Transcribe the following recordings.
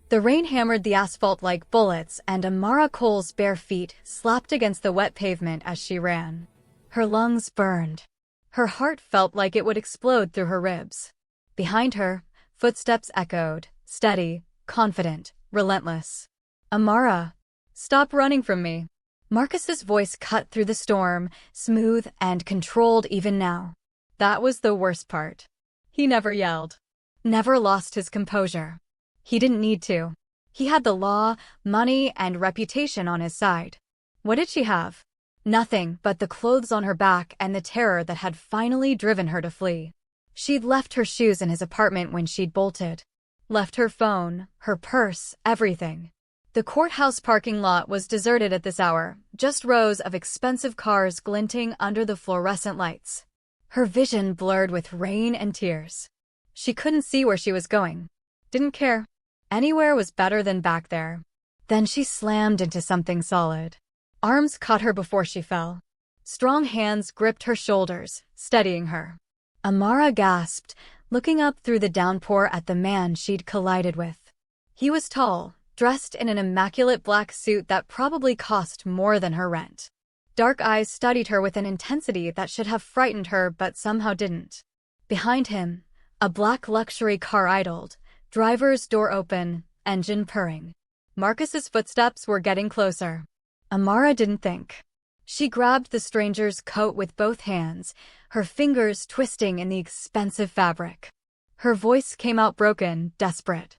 The rain hammered the asphalt like bullets, and Amara Cole's bare feet slapped against the wet pavement as she ran. Her lungs burned. Her heart felt like it would explode through her ribs. Behind her, footsteps echoed, steady, confident, relentless. "Amara, stop running from me." Marcus's voice cut through the storm, smooth and controlled even now. That was the worst part. He never yelled. Never lost his composure. He didn't need to. He had the law, money, and reputation on his side. What did she have? Nothing but the clothes on her back and the terror that had finally driven her to flee. She'd left her shoes in his apartment when she'd bolted. Left her phone, her purse, everything. The courthouse parking lot was deserted at this hour, just rows of expensive cars glinting under the fluorescent lights. Her vision blurred with rain and tears. She couldn't see where she was going. Didn't care. Anywhere was better than back there. Then she slammed into something solid. Arms caught her before she fell. Strong hands gripped her shoulders, steadying her. Amara gasped, looking up through the downpour at the man she'd collided with. He was tall, dressed in an immaculate black suit that probably cost more than her rent. Dark eyes studied her with an intensity that should have frightened her but somehow didn't. Behind him, a black luxury car idled, driver's door open, engine purring. Marcus's footsteps were getting closer. Amara didn't think. She grabbed the stranger's coat with both hands, her fingers twisting in the expensive fabric. Her voice came out broken, desperate.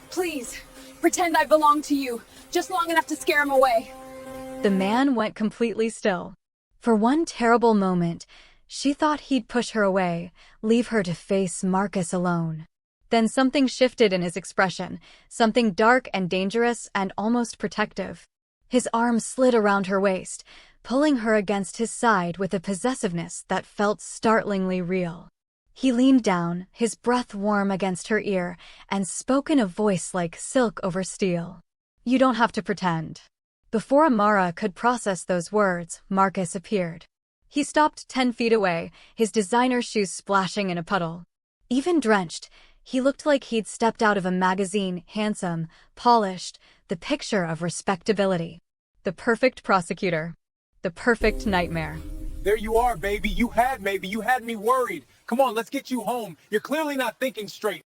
"Please, pretend I belong to you, just long enough to scare him away." The man went completely still. For one terrible moment, she thought he'd push her away, leave her to face Marcus alone. Then something shifted in his expression, something dark and dangerous and almost protective. His arm slid around her waist, pulling her against his side with a possessiveness that felt startlingly real. He leaned down, his breath warm against her ear, and spoke in a voice like silk over steel. "You don't have to pretend." Before Amara could process those words, Marcus appeared. He stopped 10 feet away, his designer shoes splashing in a puddle. Even drenched, he looked like he'd stepped out of a magazine, handsome, polished, the picture of respectability. The perfect prosecutor. The perfect nightmare. "There you are, baby. You had me worried. Come on, let's get you home. You're clearly not thinking straight."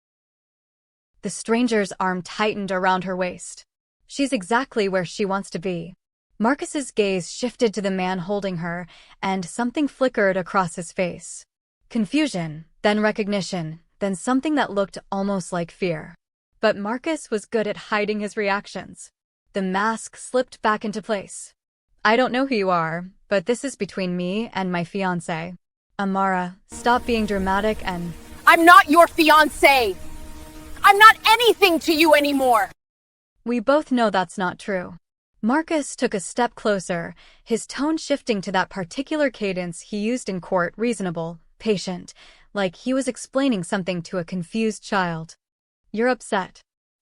The stranger's arm tightened around her waist. She's exactly where she wants to be. Marcus's gaze shifted to the man holding her, and something flickered across his face. Confusion, then recognition, then something that looked almost like fear. But Marcus was good at hiding his reactions. The mask slipped back into place. "I don't know who you are, but this is between me and my fiancé. Amara, stop being dramatic and—" "I'm not your fiancé! I'm not anything to you anymore!" We both know that's not true. Marcus took a step closer, his tone shifting to that particular cadence he used in court, reasonable, patient, like he was explaining something to a confused child. "You're upset.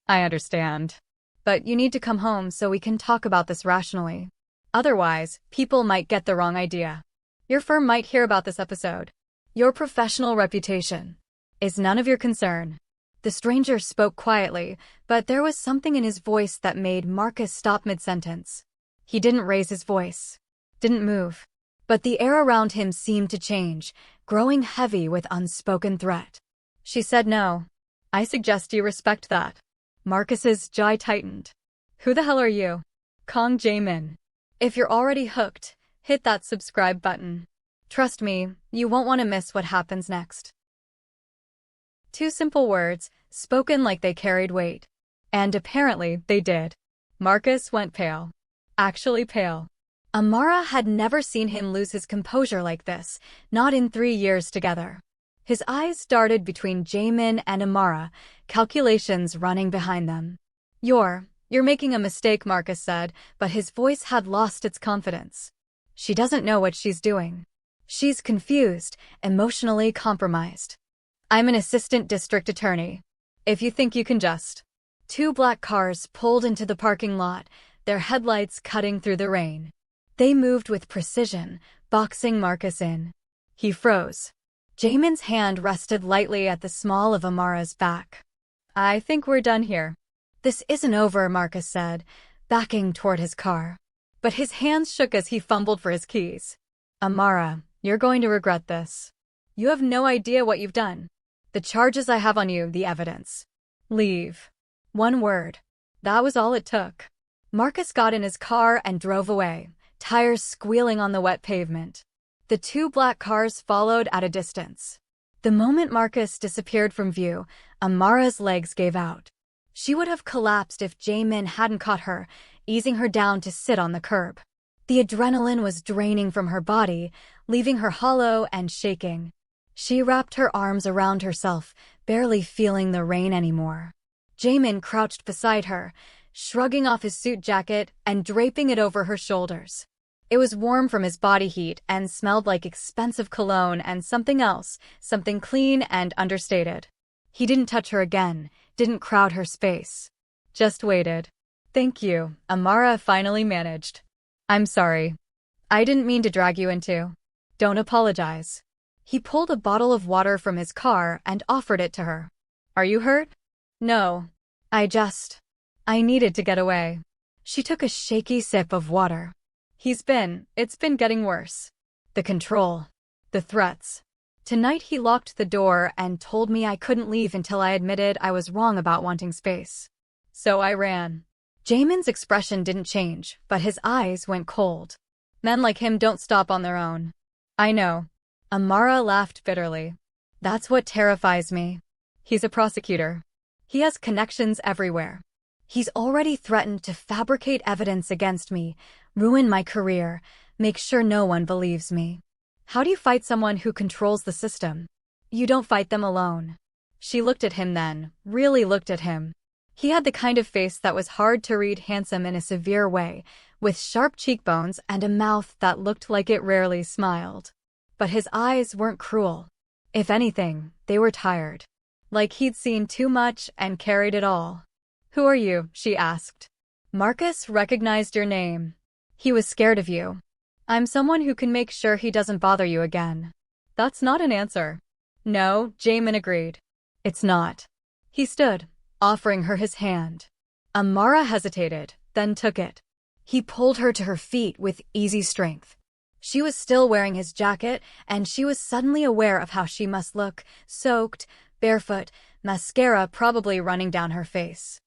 I understand. But you need to come home so we can talk about this rationally. Otherwise, people might get the wrong idea. Your firm might hear about this episode. Your professional reputation is none of your concern." The stranger spoke quietly, but there was something in his voice that made Marcus stop mid-sentence. He didn't raise his voice, didn't move. But the air around him seemed to change, growing heavy with unspoken threat. "She said no. I suggest you respect that." Marcus's jaw tightened. "Who the hell are you?" "Kang Jae-Min." If you're already hooked, hit that subscribe button. Trust me, you won't want to miss what happens next. 2 simple words, spoken like they carried weight. And apparently, they did. Marcus went pale. Actually pale. Amara had never seen him lose his composure like this, not in 3 years together. His eyes darted between Jae-Min and Amara, calculations running behind them. You're making a mistake," Marcus said, but his voice had lost its confidence. "She doesn't know what she's doing. She's confused, emotionally compromised. I'm an assistant district attorney. If you think you can just—" 2 black cars pulled into the parking lot, their headlights cutting through the rain. They moved with precision, boxing Marcus in. He froze. Jaemin's hand rested lightly at the small of Amara's back. "I think we're done here." "This isn't over," Marcus said, backing toward his car. But his hands shook as he fumbled for his keys. "Amara, you're going to regret this. You have no idea what you've done. The charges I have on you, the evidence. Leave." One word. That was all it took. Marcus got in his car and drove away, tires squealing on the wet pavement. The two black cars followed at a distance. The moment Marcus disappeared from view, Amara's legs gave out. She would have collapsed if Jae-Min hadn't caught her, easing her down to sit on the curb. The adrenaline was draining from her body, leaving her hollow and shaking. She wrapped her arms around herself, barely feeling the rain anymore. Jae-Min crouched beside her, shrugging off his suit jacket and draping it over her shoulders. It was warm from his body heat and smelled like expensive cologne and something else, something clean and understated. He didn't touch her again, didn't crowd her space. Just waited. "Thank you," Amara finally managed. "I'm sorry. I didn't mean to drag you into." "Don't apologize." He pulled a bottle of water from his car and offered it to her. "Are you hurt?" "No. I needed to get away." She took a shaky sip of water. It's been getting worse. The control. The threats. Tonight he locked the door and told me I couldn't leave until I admitted I was wrong about wanting space. So I ran. Jaemin's expression didn't change, but his eyes went cold. "Men like him don't stop on their own." "I know." Amara laughed bitterly. "That's what terrifies me. He's a prosecutor. He has connections everywhere. He's already threatened to fabricate evidence against me, ruin my career, make sure no one believes me. How do you fight someone who controls the system? You don't fight them alone." She looked at him then, really looked at him. He had the kind of face that was hard to read, handsome in a severe way, with sharp cheekbones and a mouth that looked like it rarely smiled. But his eyes weren't cruel. If anything, they were tired. Like he'd seen too much and carried it all. "Who are you?" she asked. "Marcus recognized your name. He was scared of you." "I'm someone who can make sure he doesn't bother you again." "That's not an answer." "No," Jae-Min agreed. "It's not." He stood, offering her his hand. Amara hesitated, then took it. He pulled her to her feet with easy strength. She was still wearing his jacket, and she was suddenly aware of how she must look, soaked, barefoot, mascara probably running down her face.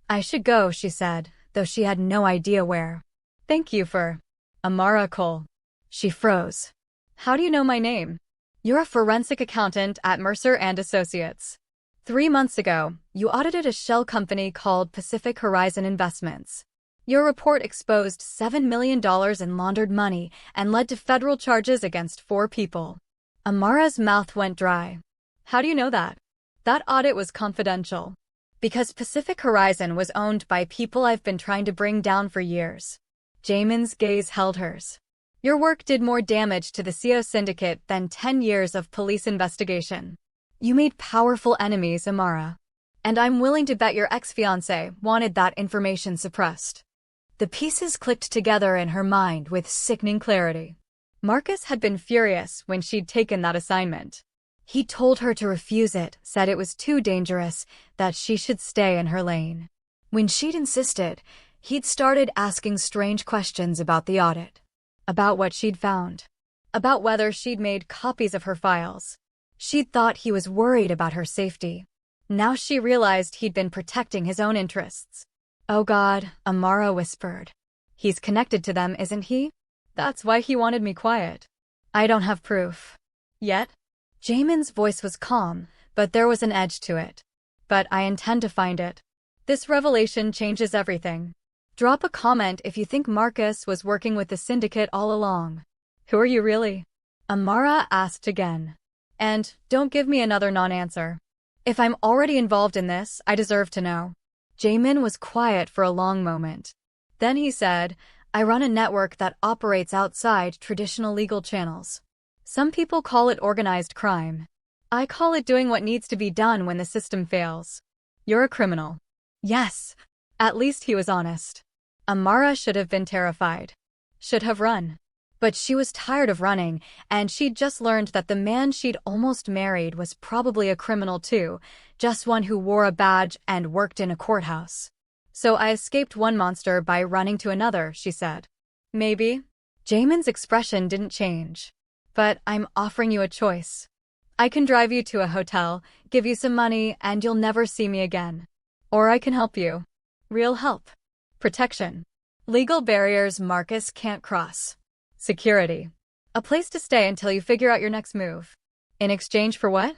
"I should go," she said, though she had no idea where. "Thank you for Amara Cole." She froze. "How do you know my name?" "You're a forensic accountant at Mercer and Associates. 3 months ago, you audited a shell company called Pacific Horizon Investments. Your report exposed $7 million in laundered money and led to federal charges against 4 people. Amara's mouth went dry. "How do you know that?" "That audit was confidential. Because Pacific Horizon was owned by people I've been trying to bring down for years." Jaemin's gaze held hers. "Your work did more damage to the CO syndicate than 10 years of police investigation. You made powerful enemies, Amara. And I'm willing to bet your ex-fiancé wanted that information suppressed." The pieces clicked together in her mind with sickening clarity. Marcus had been furious when she'd taken that assignment. He told her to refuse it, said it was too dangerous, that she should stay in her lane. When she'd insisted, he'd started asking strange questions about the audit. About what she'd found. About whether she'd made copies of her files. She'd thought he was worried about her safety. Now she realized he'd been protecting his own interests. "Oh God," Amara whispered. "He's connected to them, isn't he? That's why he wanted me quiet." "I don't have proof. Yet?" Jaemin's voice was calm, but there was an edge to it. "But I intend to find it. This revelation changes everything. Drop a comment if you think Marcus was working with the syndicate all along." "Who are you really?" Amara asked again. "And don't give me another non-answer. If I'm already involved in this, I deserve to know." Jae-Min was quiet for a long moment. Then he said, "I run a network that operates outside traditional legal channels. Some people call it organized crime. I call it doing what needs to be done when the system fails." "You're a criminal." "Yes." At least he was honest. Amara should have been terrified. Should have run. But she was tired of running, and she'd just learned that the man she'd almost married was probably a criminal too, just one who wore a badge and worked in a courthouse. So I escaped one monster by running to another, she said. Maybe. Jaemin's expression didn't change. But I'm offering you a choice. I can drive you to a hotel, give you some money, and you'll never see me again. Or I can help you. Real help. Protection. Legal barriers Marcus can't cross. Security. A place to stay until you figure out your next move. In exchange for what?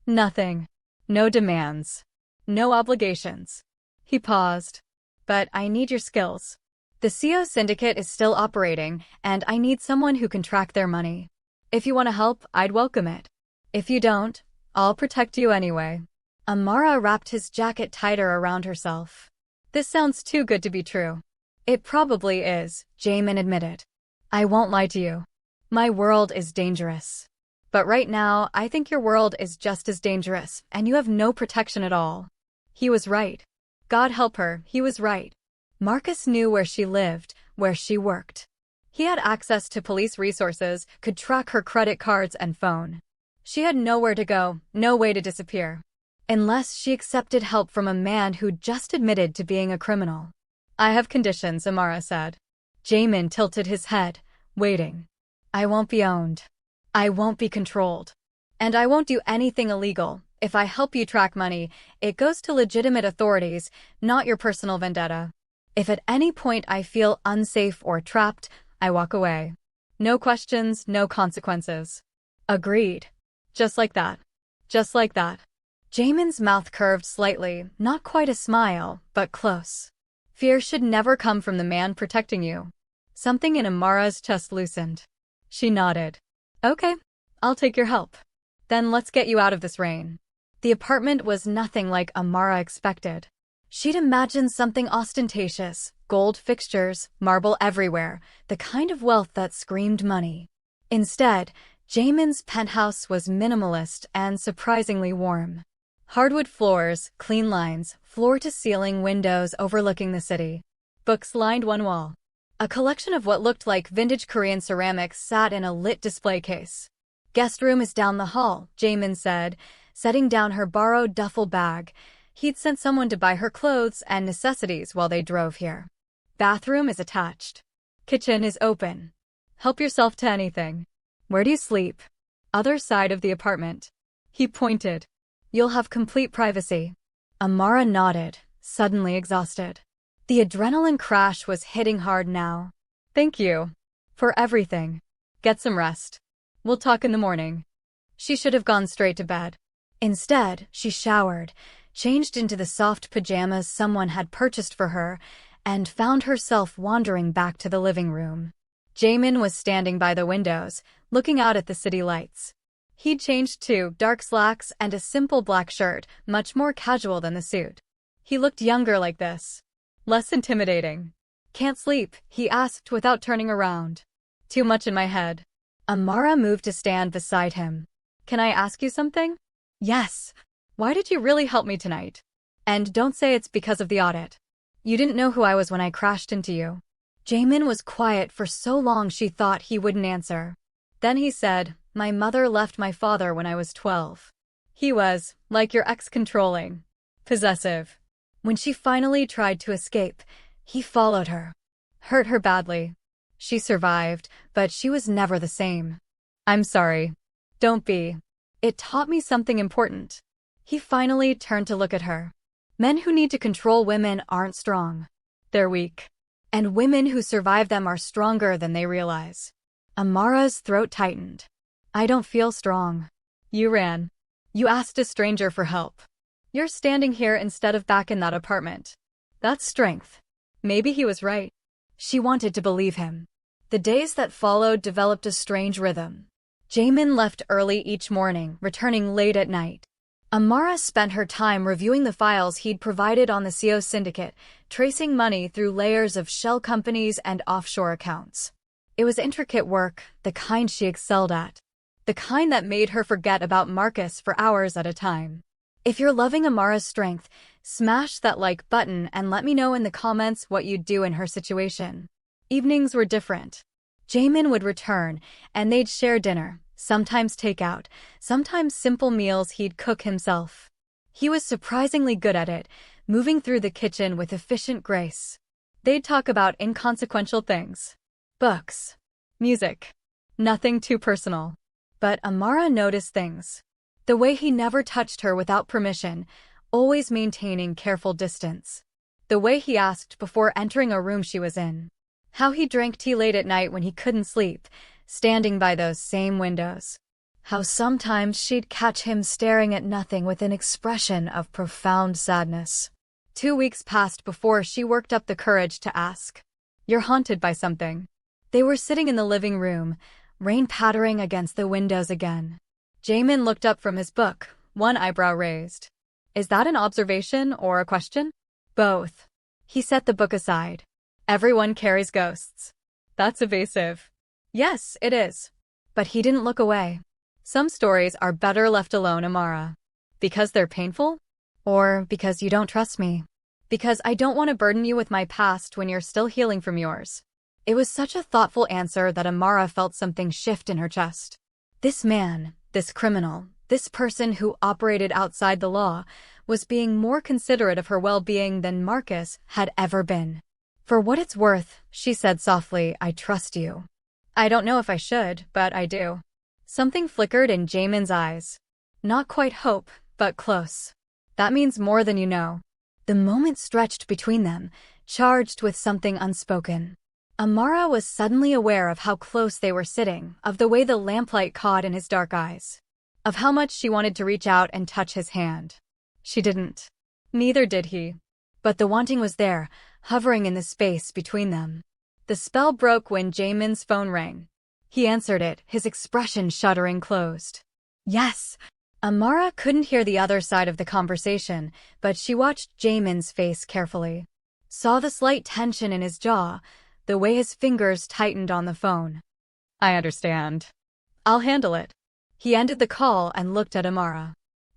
Nothing. No demands. No obligations. He paused. But I need your skills. The CO syndicate is still operating, and I need someone who can track their money. If you want to help, I'd welcome it. If you don't, I'll protect you anyway. Amara wrapped his jacket tighter around herself. This sounds too good to be true. It probably is, Jae-Min admitted. I won't lie to you. My world is dangerous. But right now, I think your world is just as dangerous, and you have no protection at all. He was right. God help her, he was right. Marcus knew where she lived, where she worked. He had access to police resources, could track her credit cards and phone. She had nowhere to go, no way to disappear. Unless she accepted help from a man who just admitted to being a criminal. I have conditions, Amara said. Jae-Min tilted his head, waiting. I won't be owned. I won't be controlled. And I won't do anything illegal. If I help you track money, it goes to legitimate authorities, not your personal vendetta. If at any point I feel unsafe or trapped, I walk away. No questions, no consequences. Agreed. Just like that. Just like that. Jaemin's mouth curved slightly, not quite a smile, but close. Fear should never come from the man protecting you. Something in Amara's chest loosened. She nodded. Okay, I'll take your help. Then let's get you out of this rain. The apartment was nothing like Amara expected. She'd imagined something ostentatious, gold fixtures, marble everywhere, the kind of wealth that screamed money. Instead, Jaemin's penthouse was minimalist and surprisingly warm. Hardwood floors, clean lines, floor-to-ceiling windows overlooking the city. Books lined one wall. A collection of what looked like vintage Korean ceramics sat in a lit display case. Guest room is down the hall, Jae-Min said, setting down her borrowed duffel bag. He'd sent someone to buy her clothes and necessities while they drove here. Bathroom is attached. Kitchen is open. Help yourself to anything. Where do you sleep? Other side of the apartment. He pointed. You'll have complete privacy. Amara nodded, suddenly exhausted. The adrenaline crash was hitting hard now. Thank you. For everything. Get some rest. We'll talk in the morning. She should have gone straight to bed. Instead, she showered, changed into the soft pajamas someone had purchased for her, and found herself wandering back to the living room. Jae-Min was standing by the windows, looking out at the city lights. He'd changed too, dark slacks and a simple black shirt, much more casual than the suit. He looked younger like this. Less intimidating. Can't sleep, he asked without turning around. Too much in my head. Amara moved to stand beside him. Can I ask you something? Yes. Why did you really help me tonight? And don't say it's because of the audit. You didn't know who I was when I crashed into you. Jae-Min was quiet for so long she thought he wouldn't answer. Then he said, my mother left my father when I was 12. He was, like your ex, controlling. Possessive. When she finally tried to escape, he followed her. Hurt her badly. She survived, but she was never the same. I'm sorry. Don't be. It taught me something important. He finally turned to look at her. Men who need to control women aren't strong. They're weak. And women who survive them are stronger than they realize. Amara's throat tightened. I don't feel strong. You ran. You asked a stranger for help. You're standing here instead of back in that apartment. That's strength. Maybe he was right. She wanted to believe him. The days that followed developed a strange rhythm. Jae-Min left early each morning, returning late at night. Amara spent her time reviewing the files he'd provided on the CO syndicate, tracing money through layers of shell companies and offshore accounts. It was intricate work, the kind she excelled at. The kind that made her forget about Marcus for hours at a time. If you're loving Amara's strength, smash that like button and let me know in the comments what you'd do in her situation. Evenings were different. Jae-Min would return, and they'd share dinner, sometimes takeout, sometimes simple meals he'd cook himself. He was surprisingly good at it, moving through the kitchen with efficient grace. They'd talk about inconsequential things. Books. Music. Nothing too personal. But Amara noticed things. The way he never touched her without permission, always maintaining careful distance. The way he asked before entering a room she was in. How he drank tea late at night when he couldn't sleep, standing by those same windows. How sometimes she'd catch him staring at nothing with an expression of profound sadness. 2 weeks passed before she worked up the courage to ask. "You're haunted by something." They were sitting in the living room, rain pattering against the windows again. Jae-Min looked up from his book, one eyebrow raised. "Is that an observation or a question?" "Both." He set the book aside. "Everyone carries ghosts." "That's evasive." "Yes, it is." But he didn't look away. "Some stories are better left alone, Amara." "Because they're painful? Or because you don't trust me?" "Because I don't want to burden you with my past when you're still healing from yours." It was such a thoughtful answer that Amara felt something shift in her chest. This man, this criminal, this person who operated outside the law, was being more considerate of her well-being than Marcus had ever been. "For what it's worth," she said softly, "I trust you." "I don't know if I should, but I do." Something flickered in Jae-Min's eyes. Not quite hope, but close. "That means more than you know." The moment stretched between them, charged with something unspoken. Amara was suddenly aware of how close they were sitting, of the way the lamplight caught in his dark eyes, of how much she wanted to reach out and touch his hand. She didn't. Neither did he. But the wanting was there, hovering in the space between them. The spell broke when Jae-Min's phone rang. He answered it, his expression shuddering closed. "Yes." Amara couldn't hear the other side of the conversation, but she watched Jae-Min's face carefully. Saw the slight tension in his jaw, the way his fingers tightened on the phone. "I understand. I'll handle it." He ended the call and looked at Amara.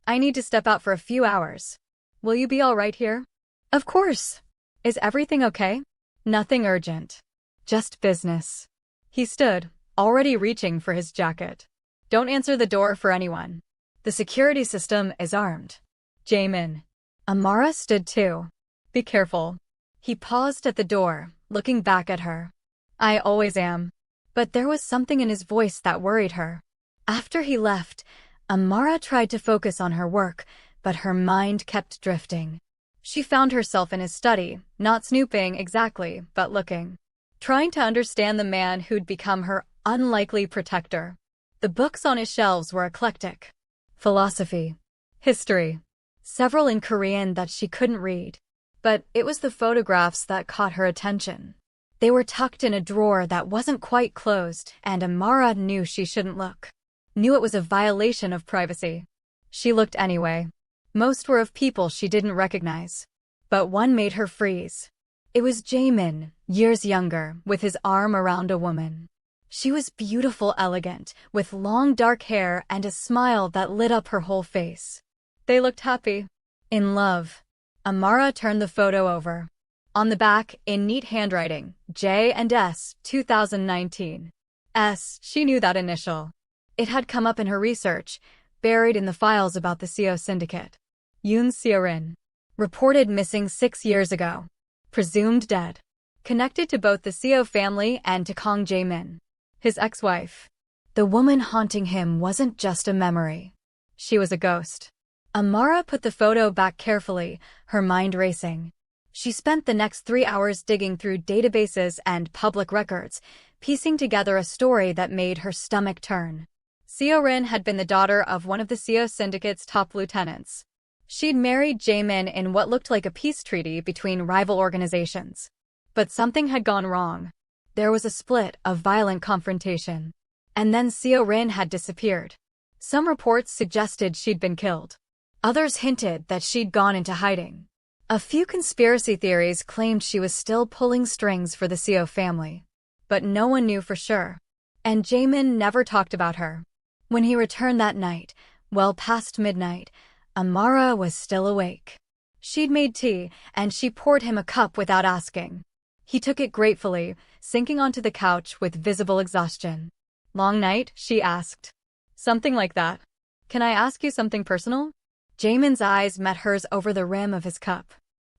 "I need to step out for a few hours. Will you be all right here?" "Of course." "Is everything okay?" "Nothing urgent. Just business." He stood, already reaching for his jacket. "Don't answer the door for anyone. The security system is armed." "Jae-Min." Amara stood too. "Be careful." He paused at the door, looking back at her. "I always am." But there was something in his voice that worried her. After he left, Amara tried to focus on her work, but her mind kept drifting. She found herself in his study, not snooping exactly, but looking. Trying to understand the man who'd become her unlikely protector. The books on his shelves were eclectic. Philosophy. History. Several in Korean that she couldn't read. But it was the photographs that caught her attention. They were tucked in a drawer that wasn't quite closed, and Amara knew she shouldn't look. Knew it was a violation of privacy. She looked anyway. Most were of people she didn't recognize. But one made her freeze. It was Jae-Min, years younger, with his arm around a woman. She was beautiful, elegant, with long dark hair and a smile that lit up her whole face. They looked happy. In love. Amara turned the photo over. On the back, in neat handwriting, J and S, 2019. S, she knew that initial. It had come up in her research, buried in the files about the CO syndicate. Yoon Seo-rin. Reported missing 6 years ago. Presumed dead. Connected to both the CO family and to Kang Jae-Min, his ex-wife. The woman haunting him wasn't just a memory. She was a ghost. Amara put the photo back carefully, her mind racing. She spent the next 3 hours digging through databases and public records, piecing together a story that made her stomach turn. Seo-rin had been the daughter of one of the CO syndicate's top lieutenants. She'd married Jae-Min in what looked like a peace treaty between rival organizations. But something had gone wrong. There was a split, a violent confrontation. And then Seo-rin had disappeared. Some reports suggested she'd been killed. Others hinted that she'd gone into hiding. A few conspiracy theories claimed she was still pulling strings for the CO family. But no one knew for sure. And Jae-Min never talked about her. When he returned that night, well past midnight, Amara was still awake. She'd made tea, and she poured him a cup without asking. He took it gratefully, sinking onto the couch with visible exhaustion. "Long night?" she asked. "Something like that." "Can I ask you something personal?" Jae-Min's eyes met hers over the rim of his cup.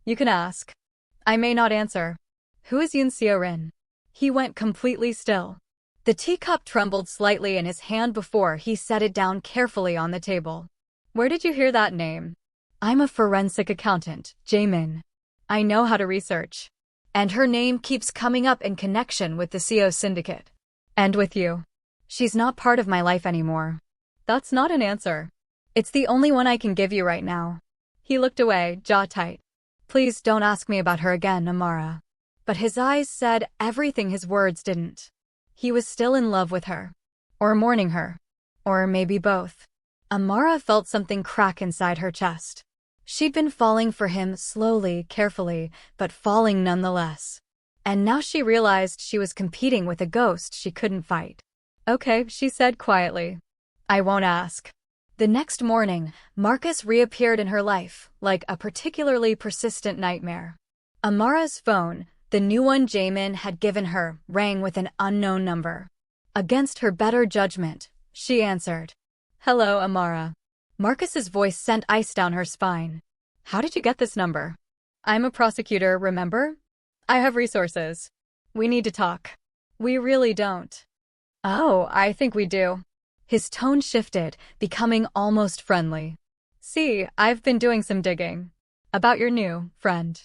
You can ask. I may not answer. Who is Yoon Seo-rin? He went completely still. The teacup trembled slightly in his hand before he set it down carefully on the table. Where did you hear that name? I'm a forensic accountant, Jae-min. I know how to research. And her name keeps coming up in connection with the CO syndicate. And with you. She's not part of my life anymore. That's not an answer. It's the only one I can give you right now. He looked away, jaw tight. Please don't ask me about her again, Amara. But his eyes said everything his words didn't. He was still in love with her. Or mourning her. Or maybe both. Amara felt something crack inside her chest. She'd been falling for him slowly, carefully, but falling nonetheless. And now she realized she was competing with a ghost she couldn't fight. Okay, she said quietly. I won't ask. The next morning, Marcus reappeared in her life, like a particularly persistent nightmare. Amara's phone, the new one Jae-min had given her, rang with an unknown number. Against her better judgment, she answered. Hello, Amara. Marcus's voice sent ice down her spine. How did you get this number? I'm a prosecutor, remember? I have resources. We need to talk. We really don't. Oh, I think we do. His tone shifted, becoming almost friendly. See, I've been doing some digging. About your new friend.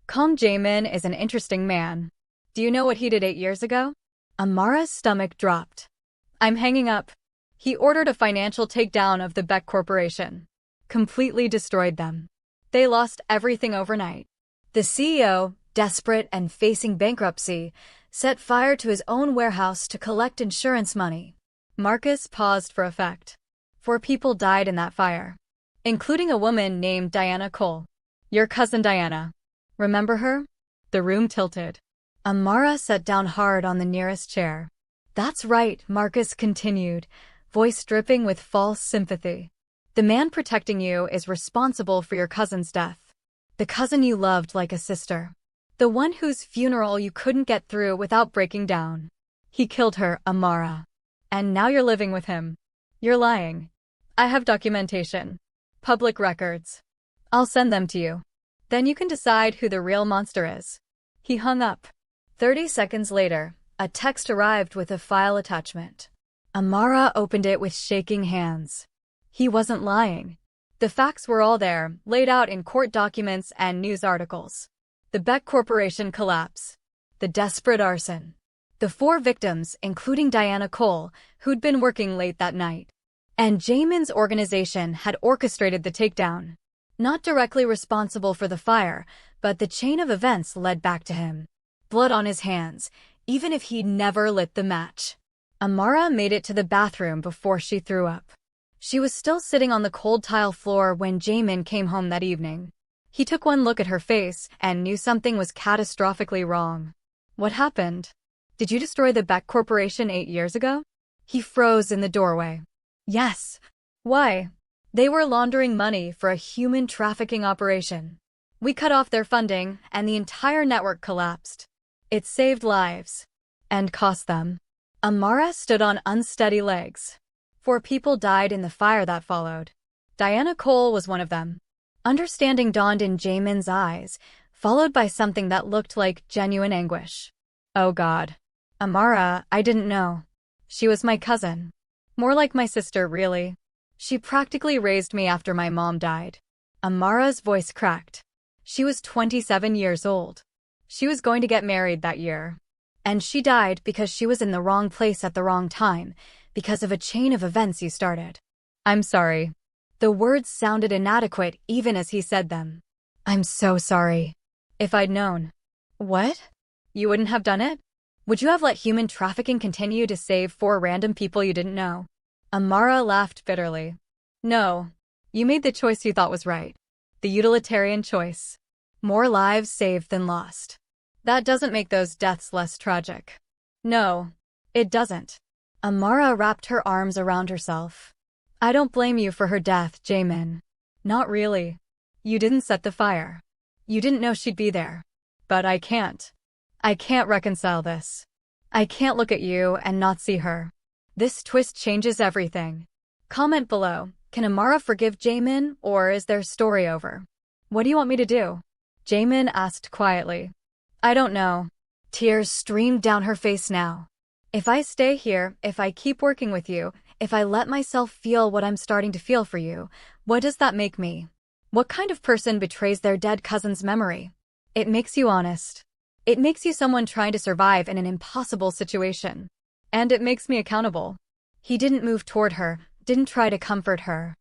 Kang Jae-Min is an interesting man. Do you know what he did 8 years ago? Amara's stomach dropped. I'm hanging up. He ordered a financial takedown of the Beck Corporation. Completely destroyed them. They lost everything overnight. The CEO, desperate and facing bankruptcy, set fire to his own warehouse to collect insurance money. Marcus paused for effect. 4 people died in that fire, including a woman named Diana Cole. Your cousin Diana. Remember her? The room tilted. Amara sat down hard on the nearest chair. That's right, Marcus continued, voice dripping with false sympathy. The man protecting you is responsible for your cousin's death. The cousin you loved like a sister. The one whose funeral you couldn't get through without breaking down. He killed her, Amara. And now you're living with him. You're lying. I have documentation. Public records. I'll send them to you. Then you can decide who the real monster is. He hung up. 30 seconds later, a text arrived with a file attachment. Amara opened it with shaking hands. He wasn't lying. The facts were all there, laid out in court documents and news articles. The Beck Corporation collapse. The desperate arson. The 4 victims, including Diana Cole, who'd been working late that night. And Jae-min's organization had orchestrated the takedown. Not directly responsible for the fire, but the chain of events led back to him. Blood on his hands, even if he'd never lit the match. Amara made it to the bathroom before she threw up. She was still sitting on the cold tile floor when Jae-min came home that evening. He took one look at her face and knew something was catastrophically wrong. What happened? Did you destroy the Beck Corporation 8 years ago? He froze in the doorway. Yes. Why? They were laundering money for a human trafficking operation. We cut off their funding, and the entire network collapsed. It saved lives. And cost them. Amara stood on unsteady legs. 4 people died in the fire that followed. Diana Cole was one of them. Understanding dawned in Jae-min's eyes, followed by something that looked like genuine anguish. Oh God. Amara, I didn't know. She was my cousin. More like my sister, really. She practically raised me after my mom died. Amara's voice cracked. She was 27 years old. She was going to get married that year. And she died because she was in the wrong place at the wrong time, because of a chain of events you started. I'm sorry. The words sounded inadequate even as he said them. I'm so sorry. If I'd known. What? You wouldn't have done it? Would you have let human trafficking continue to save 4 random people you didn't know? Amara laughed bitterly. No. You made the choice you thought was right. The utilitarian choice. More lives saved than lost. That doesn't make those deaths less tragic. No, it doesn't. Amara wrapped her arms around herself. I don't blame you for her death, Jae-min. Not really. You didn't set the fire. You didn't know she'd be there. But I can't. I can't reconcile this. I can't look at you and not see her. This twist changes everything. Comment below. Can Amara forgive Jae-min, or is their story over? What do you want me to do? Jae-Min asked quietly. I don't know. Tears streamed down her face now. If I stay here, if I keep working with you, if I let myself feel what I'm starting to feel for you, what does that make me? What kind of person betrays their dead cousin's memory? It makes you honest. It makes you someone trying to survive in an impossible situation. And it makes me accountable. He didn't move toward her, didn't try to comfort her.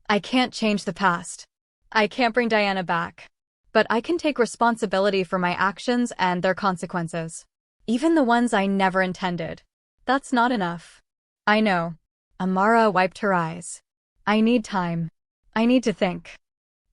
I can't change the past. I can't bring Diana back. But I can take responsibility for my actions and their consequences. Even the ones I never intended. That's not enough. I know. Amara wiped her eyes. I need time. I need to think.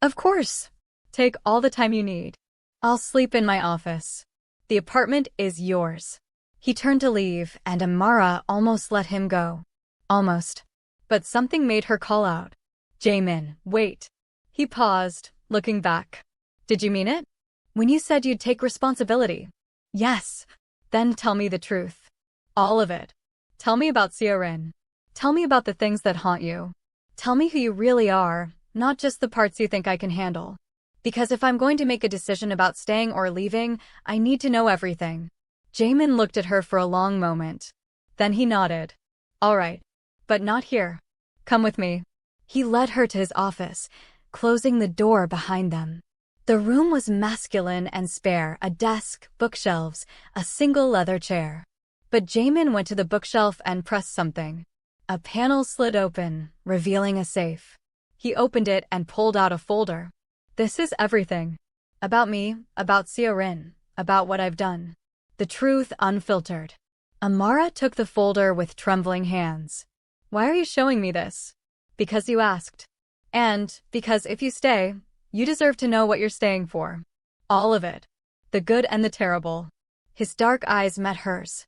Of course. Take all the time you need. I'll sleep in my office. The apartment is yours. He turned to leave, and Amara almost let him go. Almost. But something made her call out. Jae-Min, wait. He paused, looking back. Did you mean it? When you said you'd take responsibility? Yes. Then tell me the truth. All of it. Tell me about Seo-rin. Tell me about the things that haunt you. Tell me who you really are, not just the parts you think I can handle. Because if I'm going to make a decision about staying or leaving, I need to know everything. Jae-Min looked at her for a long moment. Then he nodded. All right. But not here. Come with me. He led her to his office, closing the door behind them. The room was masculine and spare, a desk, bookshelves, a single leather chair. But Jae-Min went to the bookshelf and pressed something. A panel slid open, revealing a safe. He opened it and pulled out a folder. This is everything. About me, about Seo-rin, about what I've done. The truth unfiltered. Amara took the folder with trembling hands. Why are you showing me this? Because you asked. And because if you stay, you deserve to know what you're staying for. All of it. The good and the terrible. His dark eyes met hers.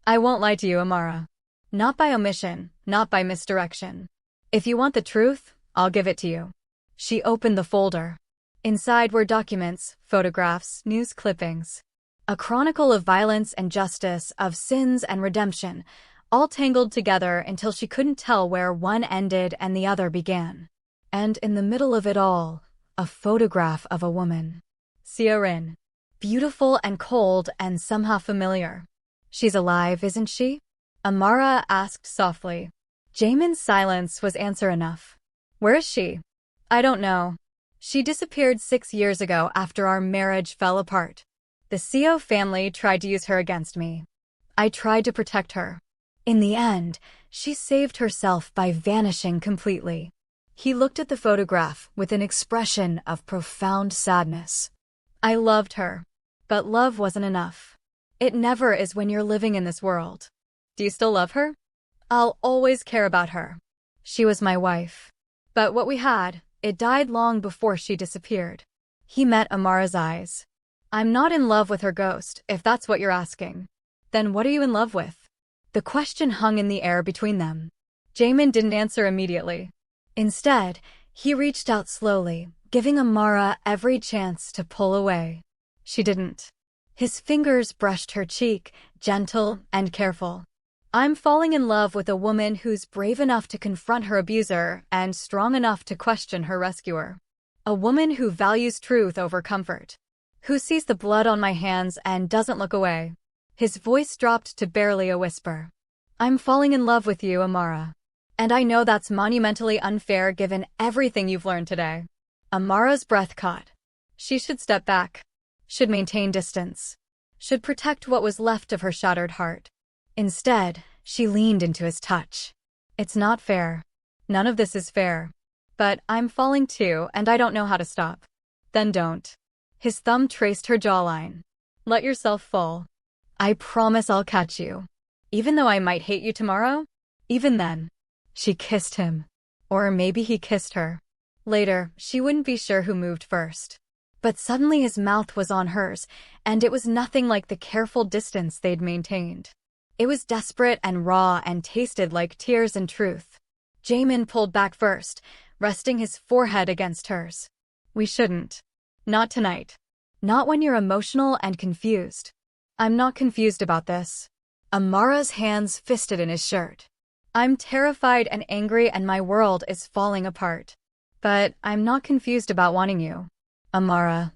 I won't lie to you, Amara. Not by omission, not by misdirection. If you want the truth, I'll give it to you. She opened the folder. Inside were documents, photographs, news clippings. A chronicle of violence and justice, of sins and redemption, all tangled together until she couldn't tell where one ended and the other began. And in the middle of it all, a photograph of a woman. Seo-rin. Beautiful and cold and somehow familiar. She's alive, isn't she? Amara asked softly. Jae-Min's silence was answer enough. Where is she? I don't know. She disappeared 6 years ago after our marriage fell apart. The Seo family tried to use her against me. I tried to protect her. In the end, she saved herself by vanishing completely. He looked at the photograph with an expression of profound sadness. I loved her. But love wasn't enough. It never is when you're living in this world. Do you still love her? I'll always care about her. She was my wife. But what we had, it died long before she disappeared. He met Amara's eyes. I'm not in love with her ghost, if that's what you're asking. Then what are you in love with? The question hung in the air between them. Jae-Min didn't answer immediately. Instead, he reached out slowly, giving Amara every chance to pull away. She didn't. His fingers brushed her cheek, gentle and careful. I'm falling in love with a woman who's brave enough to confront her abuser and strong enough to question her rescuer. A woman who values truth over comfort. Who sees the blood on my hands and doesn't look away. His voice dropped to barely a whisper. I'm falling in love with you, Amara. And I know that's monumentally unfair given everything you've learned today. Amara's breath caught. She should step back. Should maintain distance. Should protect what was left of her shattered heart. Instead, she leaned into his touch. It's not fair. None of this is fair. But I'm falling too, and I don't know how to stop. Then don't. His thumb traced her jawline. Let yourself fall. I promise I'll catch you. Even though I might hate you tomorrow? Even then. She kissed him. Or maybe he kissed her. Later, she wouldn't be sure who moved first. But suddenly his mouth was on hers, and it was nothing like the careful distance they'd maintained. It was desperate and raw and tasted like tears and truth. Jae-Min pulled back first, resting his forehead against hers. We shouldn't. Not tonight. Not when you're emotional and confused. I'm not confused about this. Amara's hands fisted in his shirt. I'm terrified and angry and my world is falling apart. But I'm not confused about wanting you. Amara.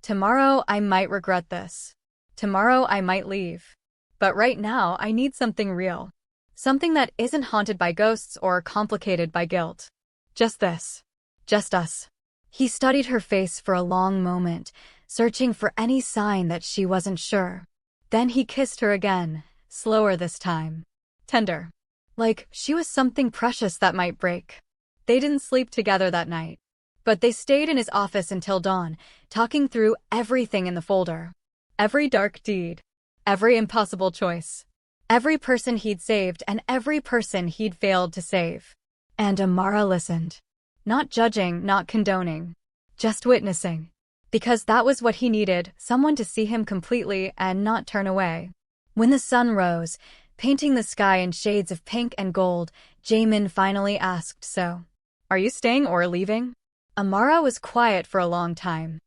Tomorrow I might regret this. Tomorrow I might leave. But right now I need something real. Something that isn't haunted by ghosts or complicated by guilt. Just this. Just us. He studied her face for a long moment, searching for any sign that she wasn't sure. Then he kissed her again, slower this time. Tender. Like she was something precious that might break. They didn't sleep together that night. But they stayed in his office until dawn, talking through everything in the folder. Every dark deed. Every impossible choice. Every person he'd saved and every person he'd failed to save. And Amara listened. Not judging, not condoning. Just witnessing. Because that was what he needed, someone to see him completely and not turn away. When the sun rose, painting the sky in shades of pink and gold, Jae-Min finally asked, "So, are you staying or leaving?" Amara was quiet for a long time.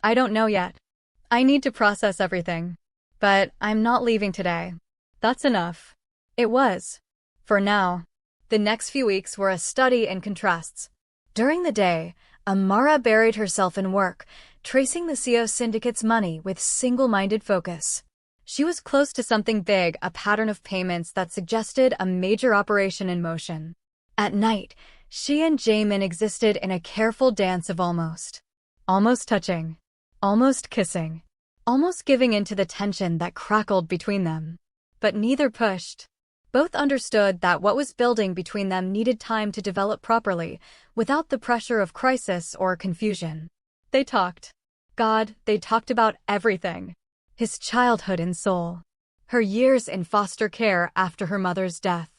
"I don't know yet. I need to process everything. But I'm not leaving today." That's enough. It was. For now. The next few weeks were a study in contrasts. During the day, Amara buried herself in work, tracing the CO syndicate's money with single-minded focus. She was close to something big, a pattern of payments that suggested a major operation in motion. At night, she and Jae-Min existed in a careful dance of almost. Almost touching. Almost kissing. Almost giving in to the tension that crackled between them. But neither pushed. Both understood that what was building between them needed time to develop properly, without the pressure of crisis or confusion. They talked. God, they talked about everything. His childhood and soul. Her years in foster care after her mother's death.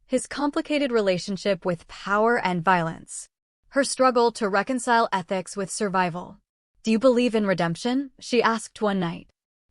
His complicated relationship with power and violence. Her struggle to reconcile ethics with survival. "Do you believe in redemption?" she asked one night.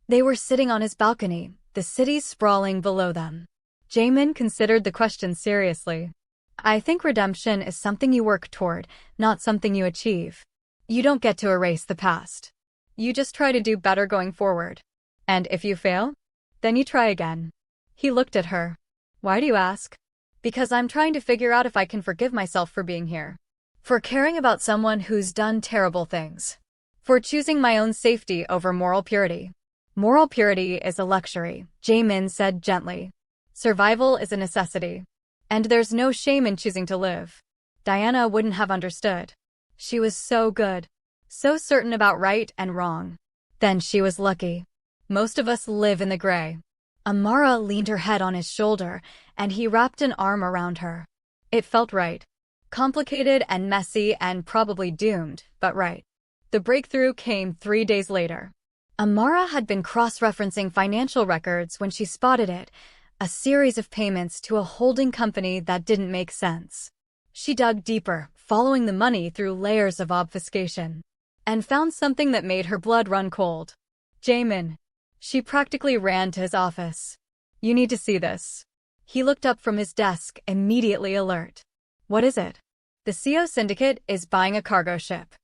They were sitting on his balcony, the city sprawling below them. Jae-Min considered the question seriously. "I think redemption is something you work toward, not something you achieve. You don't get to erase the past. You just try to do better going forward. And if you fail, then you try again." He looked at her. "Why do you ask?" "Because I'm trying to figure out if I can forgive myself for being here. For caring about someone who's done terrible things. For choosing my own safety over moral purity." "Moral purity is a luxury," Jae-Min said gently. "Survival is a necessity. And there's no shame in choosing to live." Diana wouldn't have understood. She was so good. So certain about right and wrong. Then she was lucky. Most of us live in the gray. Amara leaned her head on his shoulder, and he wrapped an arm around her. It felt right. Complicated and messy and probably doomed, but right. The breakthrough came 3 days later. Amara had been cross-referencing financial records when she spotted it, a series of payments to a holding company that didn't make sense. She dug deeper, following the money through layers of obfuscation, and found something that made her blood run cold. "Jae-Min." She practically ran to his office. "You need to see this." He looked up from his desk, immediately alert. "What is it?" "The CO syndicate is buying a cargo ship.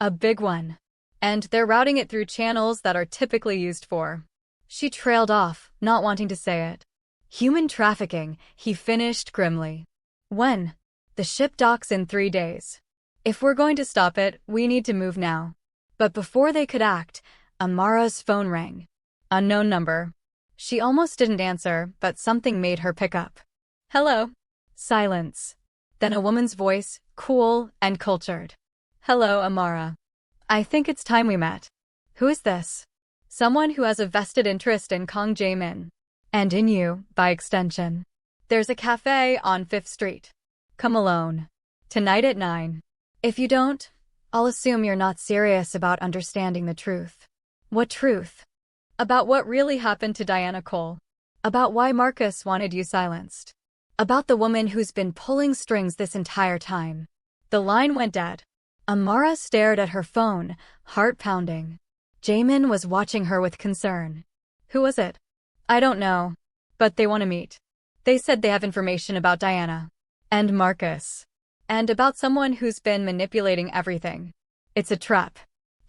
A big one. And they're routing it through channels that are typically used for." She trailed off, not wanting to say it. "Human trafficking," he finished grimly. "When?" "The ship docks in 3 days. If we're going to stop it, we need to move now." But before they could act, Amara's phone rang. Unknown number. She almost didn't answer, but something made her pick up. "Hello." Silence. Then a woman's voice, cool and cultured. "Hello, Amara. I think it's time we met." "Who is this?" "Someone who has a vested interest in Kang Jae-Min. And in you, by extension. There's a cafe on 5th Street. Come alone. Tonight at 9. If you don't, I'll assume you're not serious about understanding the truth." "What truth?" "About what really happened to Diana Cole. About why Marcus wanted you silenced. About the woman who's been pulling strings this entire time." The line went dead. Amara stared at her phone, heart pounding. Jae-Min was watching her with concern. "Who was it?" "I don't know. But they want to meet. They said they have information about Diana. And Marcus. And about someone who's been manipulating everything. It's a trap."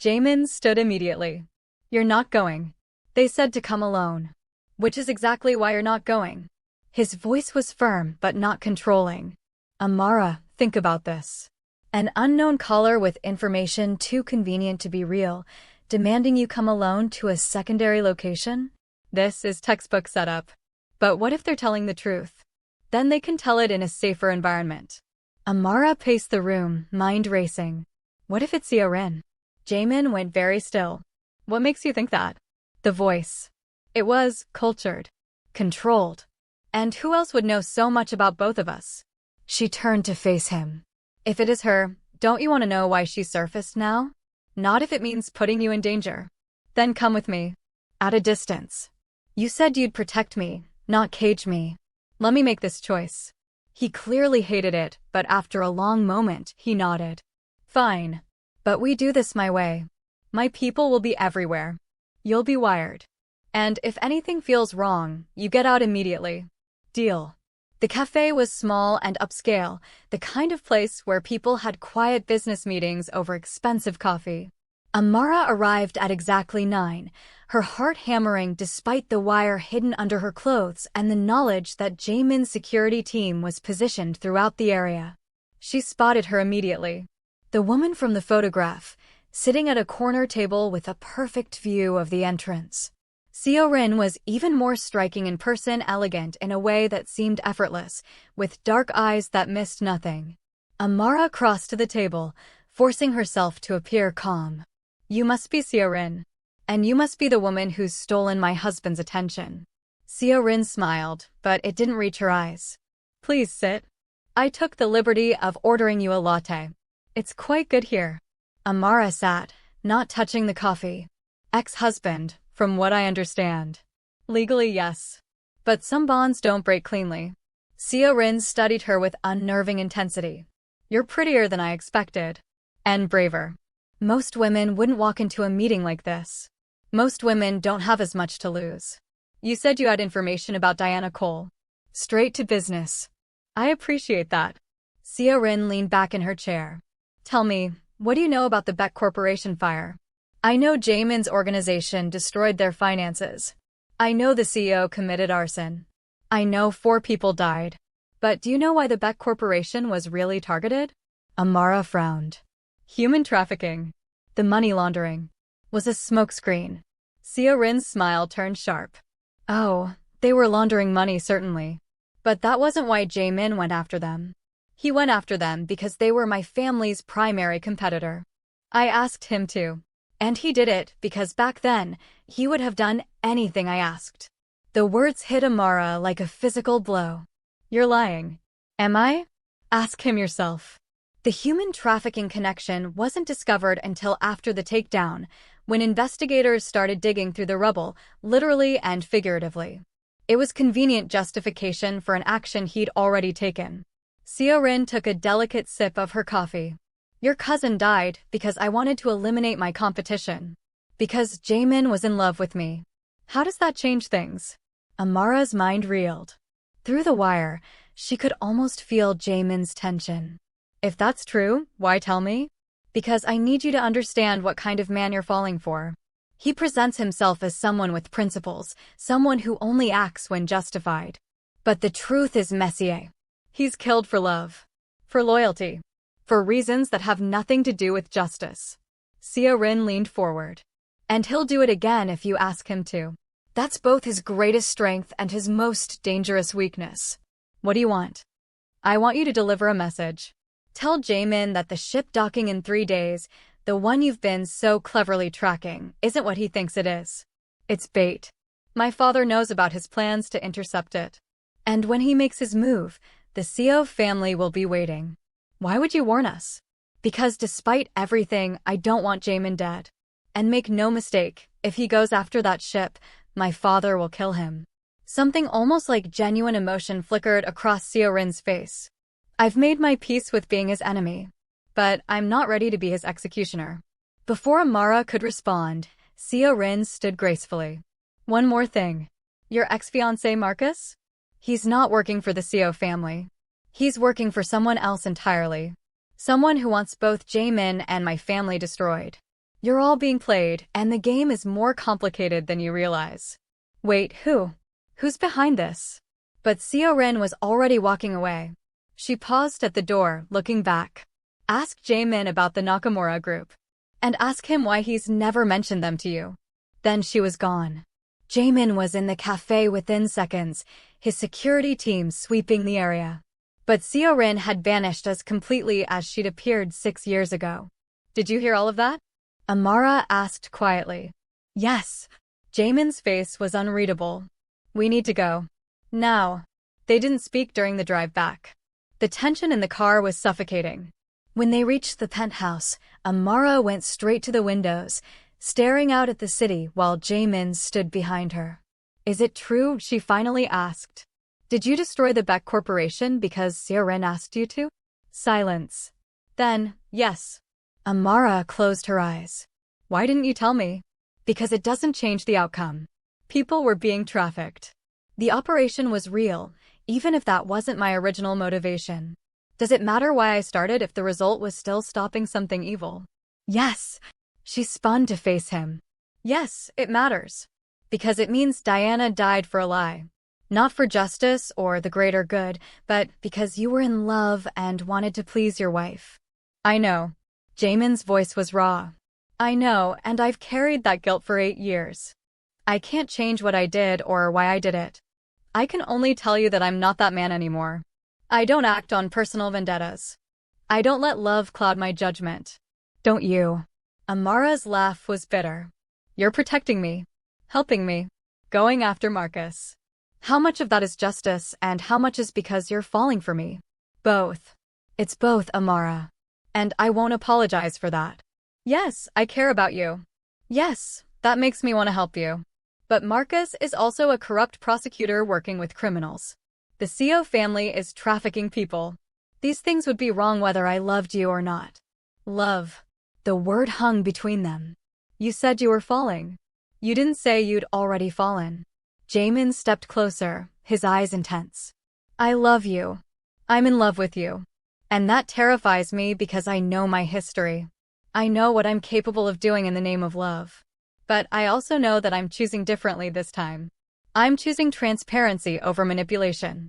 Jae-Min stood immediately. "You're not going. They said to come alone." "Which is exactly why you're not going." His voice was firm but not controlling. "Amara, think about this. An unknown caller with information too convenient to be real, demanding you come alone to a secondary location? This is textbook setup. But what if they're telling the truth? Then they can tell it in a safer environment. Amara paced the room, mind racing. What if it's Seo-rin? Jae-min went very still. What makes you think that? The voice. It was cultured, controlled. And who else would know so much about both of us? She turned to face him. If it is her, don't you want to know why she surfaced now? Not if it means putting you in danger. Then come with me. At a distance. You said you'd protect me, not cage me. Let me make this choice. He clearly hated it, but after a long moment, he nodded. Fine. But we do this my way. My people will be everywhere. You'll be wired. And if anything feels wrong, you get out immediately. Deal. The cafe was small and upscale, the kind of place where people had quiet business meetings over expensive coffee. Amara arrived at exactly 9, her heart hammering despite the wire hidden under her clothes and the knowledge that Jae-min's security team was positioned throughout the area. She spotted her immediately. The woman from the photograph, sitting at a corner table with a perfect view of the entrance. Seo-rin was even more striking in person, elegant in a way that seemed effortless, with dark eyes that missed nothing. Amara crossed to the table, forcing herself to appear calm. You must be Seo-rin. And you must be the woman who's stolen my husband's attention. Seo-rin smiled, but it didn't reach her eyes. Please sit. I took the liberty of ordering you a latte. It's quite good here. Amara sat, not touching the coffee. Ex-husband, from what I understand. Legally, yes. But some bonds don't break cleanly. Seo-rin studied her with unnerving intensity. You're prettier than I expected. And braver. Most women wouldn't walk into a meeting like this. Most women don't have as much to lose. You said you had information about Amara Cole. Straight to business. I appreciate that. Seo-rin leaned back in her chair. Tell me, what do you know about the Beck Corporation fire? I know Jae-min's organization destroyed their finances. I know the CEO committed arson. I know 4 people died. But do you know why the Beck Corporation was really targeted? Amara frowned. Human trafficking. The money laundering. Was a smokescreen. Seo-rin's smile turned sharp. Oh, they were laundering money certainly. But that wasn't why Jae-min went after them. He went after them because they were my family's primary competitor. I asked him to. And he did it because back then, he would have done anything I asked. The words hit Amara like a physical blow. You're lying. Am I? Ask him yourself. The human trafficking connection wasn't discovered until after the takedown, when investigators started digging through the rubble, literally and figuratively. It was convenient justification for an action he'd already taken. Seo-rin took a delicate sip of her coffee. Your cousin died because I wanted to eliminate my competition. Because Jae-min was in love with me. How does that change things? Amara's mind reeled. Through the wire, she could almost feel Jae-min's tension. If that's true, why tell me? Because I need you to understand what kind of man you're falling for. He presents himself as someone with principles, someone who only acts when justified. But the truth is Messier. He's killed for love. For loyalty. For reasons that have nothing to do with justice. Seo-rin leaned forward. And he'll do it again if you ask him to. That's both his greatest strength and his most dangerous weakness. What do you want? I want you to deliver a message. Tell Jae-min that the ship docking in 3 days, the one you've been so cleverly tracking, isn't what he thinks it is. It's bait. My father knows about his plans to intercept it. And when he makes his move, the Seo family will be waiting. Why would you warn us? Because despite everything, I don't want Jae-min dead. And make no mistake, if he goes after that ship, my father will kill him. Something almost like genuine emotion flickered across Seo-rin's face. I've made my peace with being his enemy. But I'm not ready to be his executioner. Before Amara could respond, Seo-rin stood gracefully. One more thing. Your ex-fiancé Marcus? He's not working for the Seo family. He's working for someone else entirely. Someone who wants both Jae-min and my family destroyed. You're all being played, and the game is more complicated than you realize. Wait, who? Who's behind this? But Seo-rin was already walking away. She paused at the door, looking back. Ask Jae-min about the Nakamura group. and ask him why he's never mentioned them to you. Then she was gone. Jae-Min was in the cafe within seconds, his security team sweeping the area. But Seo-rin had vanished as completely as she'd appeared 6 years ago. Did you hear all of that? Amara asked quietly. Yes. Jae-Min's face was unreadable. We need to go. Now. They didn't speak during the drive back. The tension in the car was suffocating. When they reached the penthouse, Amara went straight to the windows, staring out at the city while Jae-Min stood behind her. Is it true? She finally asked. Did you destroy the Beck Corporation because Seo-rin asked you to? Silence. Then, yes. Amara closed her eyes. Why didn't you tell me? Because it doesn't change the outcome. People were being trafficked. The operation was real, even if that wasn't my original motivation. Does it matter why I started if the result was still stopping something evil? Yes. She spun to face him. Yes, it matters. Because it means Diana died for a lie. Not for justice or the greater good, but because you were in love and wanted to please your wife. I know. Jae-Min's voice was raw. I know, and I've carried that guilt for 8 years. I can't change what I did or why I did it. I can only tell you that I'm not that man anymore. I don't act on personal vendettas. I don't let love cloud my judgment. Don't you? Amara's laugh was bitter. You're protecting me, helping me, going after Marcus. How much of that is justice and how much is because you're falling for me? Both. It's both, Amara. And I won't apologize for that. Yes, I care about you. Yes, that makes me want to help you. But Marcus is also a corrupt prosecutor working with criminals. The Seo family is trafficking people. These things would be wrong whether I loved you or not. Love. The word hung between them. You said you were falling. You didn't say you'd already fallen. Jae-Min stepped closer, his eyes intense. I love you. I'm in love with you. And that terrifies me because I know my history. I know what I'm capable of doing in the name of love. But I also know that I'm choosing differently this time. I'm choosing transparency over manipulation.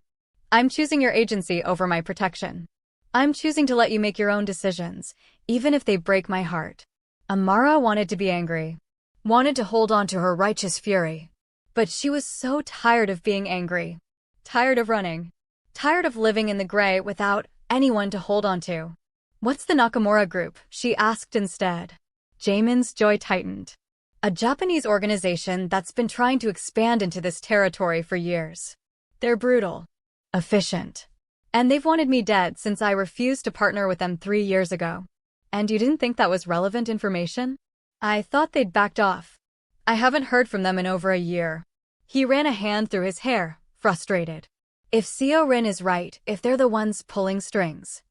I'm choosing your agency over my protection. I'm choosing to let you make your own decisions, even if they break my heart. Amara wanted to be angry, wanted to hold on to her righteous fury. But she was so tired of being angry, tired of running, tired of living in the gray without anyone to hold on to. What's the Nakamura Group? She asked instead. Jae-Min's jaw tightened. A Japanese organization that's been trying to expand into this territory for years. They're brutal, efficient. And they've wanted me dead since I refused to partner with them 3 years ago. And you didn't think that was relevant information? I thought they'd backed off. I haven't heard from them in over a year. He ran a hand through his hair, frustrated. If Seo-rin is right, if they're the ones pulling strings,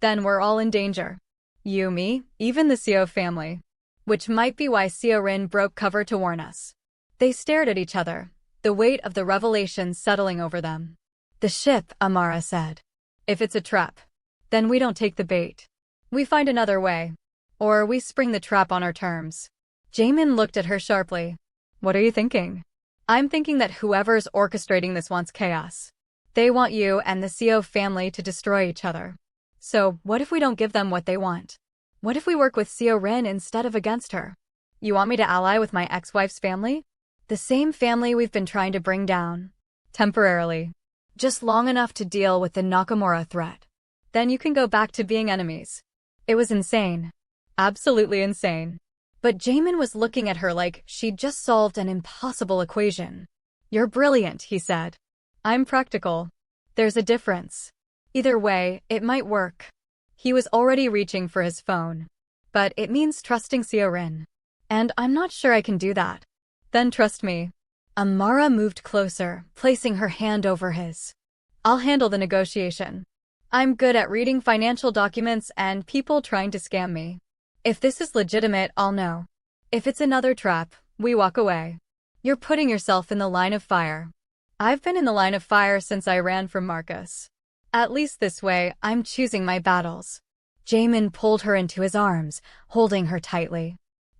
then we're all in danger. You, me, even the Seo family. Which might be why Seo-rin broke cover to warn us. They stared at each other, the weight of the revelation settling over them. The ship, Amara said. If it's a trap, then we don't take the bait. We find another way. Or we spring the trap on our terms. Jae-Min looked at her sharply. What are you thinking? I'm thinking that whoever's orchestrating this wants chaos. They want you and the Seo family to destroy each other. So, what if we don't give them what they want? What if we work with Seo-rin instead of against her? You want me to ally with my ex-wife's family? The same family we've been trying to bring down. Temporarily. Just long enough to deal with the Nakamura threat. Then you can go back to being enemies. It was insane. Absolutely insane. But Jae-Min was looking at her like she'd just solved an impossible equation. You're brilliant, he said. I'm practical. There's a difference. Either way, it might work. He was already reaching for his phone. But it means trusting Seo-rin. And I'm not sure I can do that. Then trust me. Amara moved closer, placing her hand over his. I'll handle the negotiation. I'm good at reading financial documents and people trying to scam me. If this is legitimate, I'll know. If it's another trap, we walk away. You're putting yourself in the line of fire. I've been in the line of fire since I ran from Marcus. At least this way, I'm choosing my battles. Jae-Min pulled her into his arms, holding her tightly.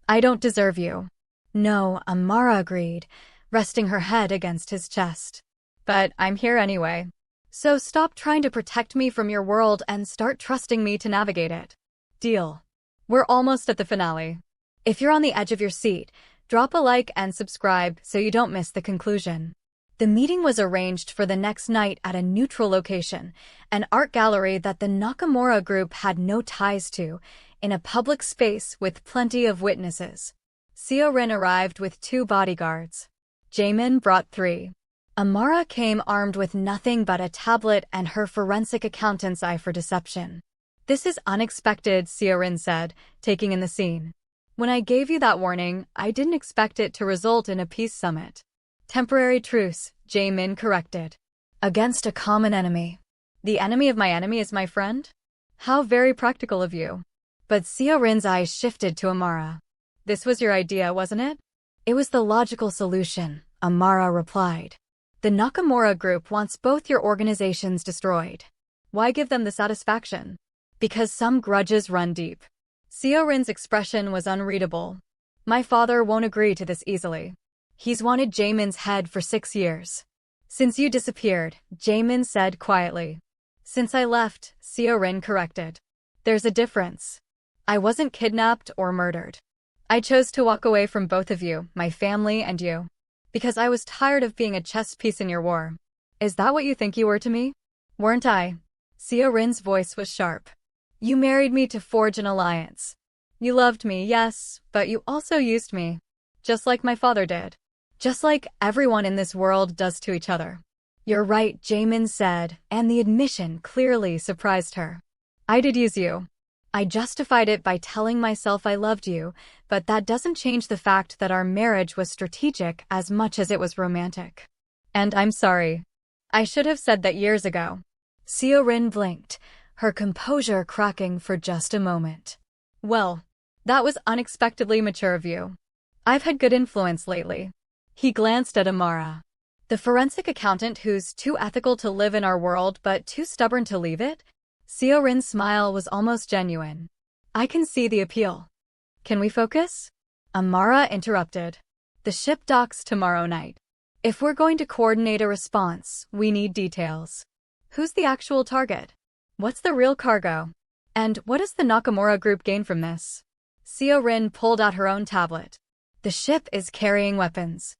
I don't deserve you. No, Amara agreed, resting her head against his chest. But I'm here anyway. So stop trying to protect me from your world and start trusting me to navigate it. Deal. We're almost at the finale. If you're on the edge of your seat, drop a like and subscribe so you don't miss the conclusion. The meeting was arranged for the next night at a neutral location, an art gallery that the Nakamura group had no ties to, in a public space with plenty of witnesses. Seo-rin arrived with 2 bodyguards. Jae-min brought 3. Amara came armed with nothing but a tablet and her forensic accountant's eye for deception. "This is unexpected," Seo-rin said, taking in the scene. "When I gave you that warning, I didn't expect it to result in a peace summit." "Temporary truce," Jae-min corrected. "Against a common enemy. The enemy of my enemy is my friend? How very practical of you." But Seo-rin's eyes shifted to Amara. "This was your idea, wasn't it?" "It was the logical solution," Amara replied. "The Nakamura group wants both your organizations destroyed." "Why give them the satisfaction?" "Because some grudges run deep." Seo-rin's expression was unreadable. "My father won't agree to this easily. He's wanted Jae-min's head for 6 years." "Since you disappeared," Jae-min said quietly. "Since I left," Seo-rin corrected. "There's a difference. I wasn't kidnapped or murdered. I chose to walk away from both of you, my family and you, because I was tired of being a chess piece in your war. Is that what you think you were to me? Weren't I?" Seo-rin's voice was sharp. "You married me to forge an alliance. You loved me, yes, but you also used me. Just like my father did. Just like everyone in this world does to each other." "You're right," Jae-min said, and the admission clearly surprised her. "I did use you. I justified it by telling myself I loved you, but that doesn't change the fact that our marriage was strategic as much as it was romantic. And I'm sorry. I should have said that years ago." Seo-rin blinked, her composure cracking for just a moment. "Well, that was unexpectedly mature of you. I've had good influence lately." He glanced at Amara. "The forensic accountant who's too ethical to live in our world but too stubborn to leave it?" Seo-rin's smile was almost genuine. "I can see the appeal. Can we focus?" Amara interrupted. "The ship docks tomorrow night. If we're going to coordinate a response, we need details. Who's the actual target? What's the real cargo? And what does the Nakamura group gain from this?" Seo-rin pulled out her own tablet. "The ship is carrying weapons.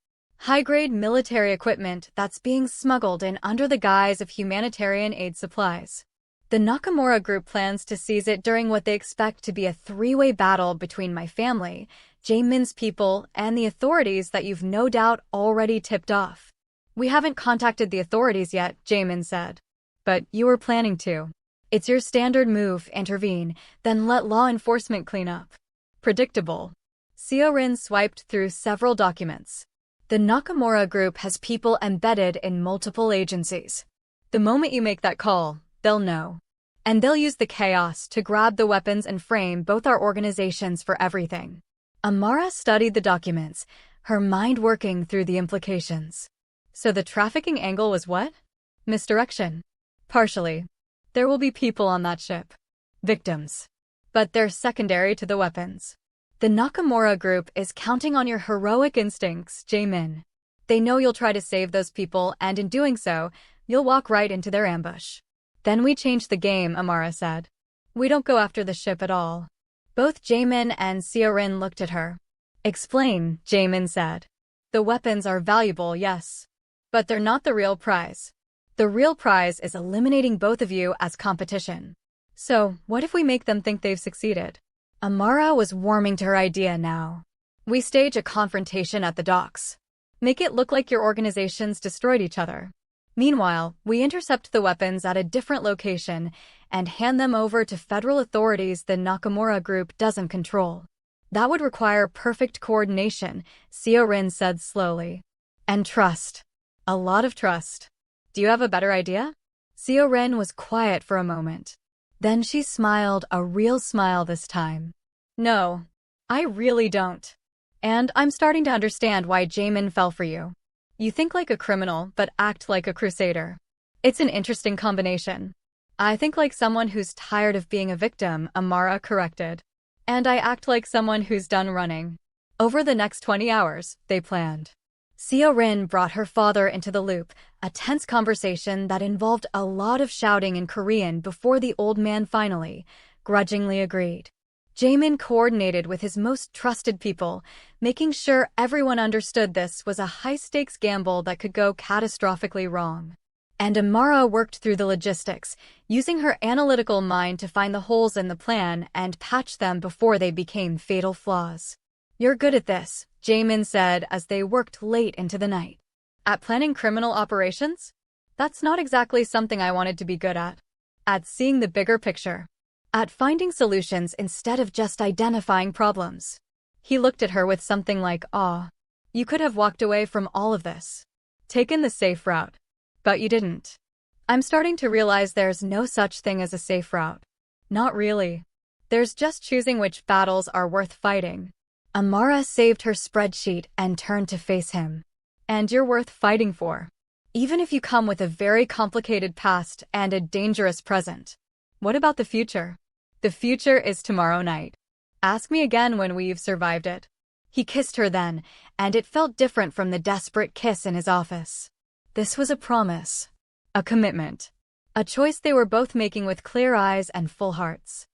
High-grade military equipment that's being smuggled in under the guise of humanitarian aid supplies. The Nakamura group plans to seize it during what they expect to be a 3-way battle between my family, Jae-min's people, and the authorities that you've no doubt already tipped off." "We haven't contacted the authorities yet," Jae-min said. "But you were planning to. It's your standard move, intervene, then let law enforcement clean up." "Predictable." Seo-rin swiped through several documents. "The Nakamura group has people embedded in multiple agencies. The moment you make that call, they'll know. And they'll use the chaos to grab the weapons and frame both our organizations for everything." Amara studied the documents, her mind working through the implications. "So the trafficking angle was what? Misdirection?" "Partially. There will be people on that ship. Victims. But they're secondary to the weapons. The Nakamura group is counting on your heroic instincts, Jae-min. They know you'll try to save those people, and in doing so, you'll walk right into their ambush." "Then we change the game," Amara said. "We don't go after the ship at all." Both Jae-min and Seo-rin looked at her. "Explain," Jae-min said. "The weapons are valuable, yes. But they're not the real prize. The real prize is eliminating both of you as competition. So, what if we make them think they've succeeded?" Amara was warming to her idea now. "We stage a confrontation at the docks. Make it look like your organizations destroyed each other. Meanwhile, we intercept the weapons at a different location and hand them over to federal authorities the Nakamura group doesn't control. That would require perfect coordination," Seo-rin said slowly. "And trust. A lot of trust. Do you have a better idea?" Seo-rin was quiet for a moment. Then she smiled, a real smile this time. "No, I really don't. And I'm starting to understand why Jae-min fell for you. You think like a criminal, but act like a crusader. It's an interesting combination." "I think like someone who's tired of being a victim," Amara corrected. "And I act like someone who's done running." Over the next 20 hours, they planned. Seo-rin brought her father into the loop, a tense conversation that involved a lot of shouting in Korean before the old man finally, grudgingly agreed. Jae-Min coordinated with his most trusted people, making sure everyone understood this was a high-stakes gamble that could go catastrophically wrong. And Amara worked through the logistics, using her analytical mind to find the holes in the plan and patch them before they became fatal flaws. "You're good at this," Jae-Min said as they worked late into the night. "At planning criminal operations? That's not exactly something I wanted to be good at. At seeing the bigger picture. At finding solutions instead of just identifying problems." He looked at her with something like awe. "You could have walked away from all of this. Taken the safe route. But you didn't. I'm starting to realize there's no such thing as a safe route. Not really. There's just choosing which battles are worth fighting." Amara saved her spreadsheet and turned to face him. "And you're worth fighting for. Even if you come with a very complicated past and a dangerous present. What about the future? The future is tomorrow night. Ask me again when we've survived it." He kissed her then, and it felt different from the desperate kiss in his office. This was a promise. A commitment. A choice they were both making with clear eyes and full hearts.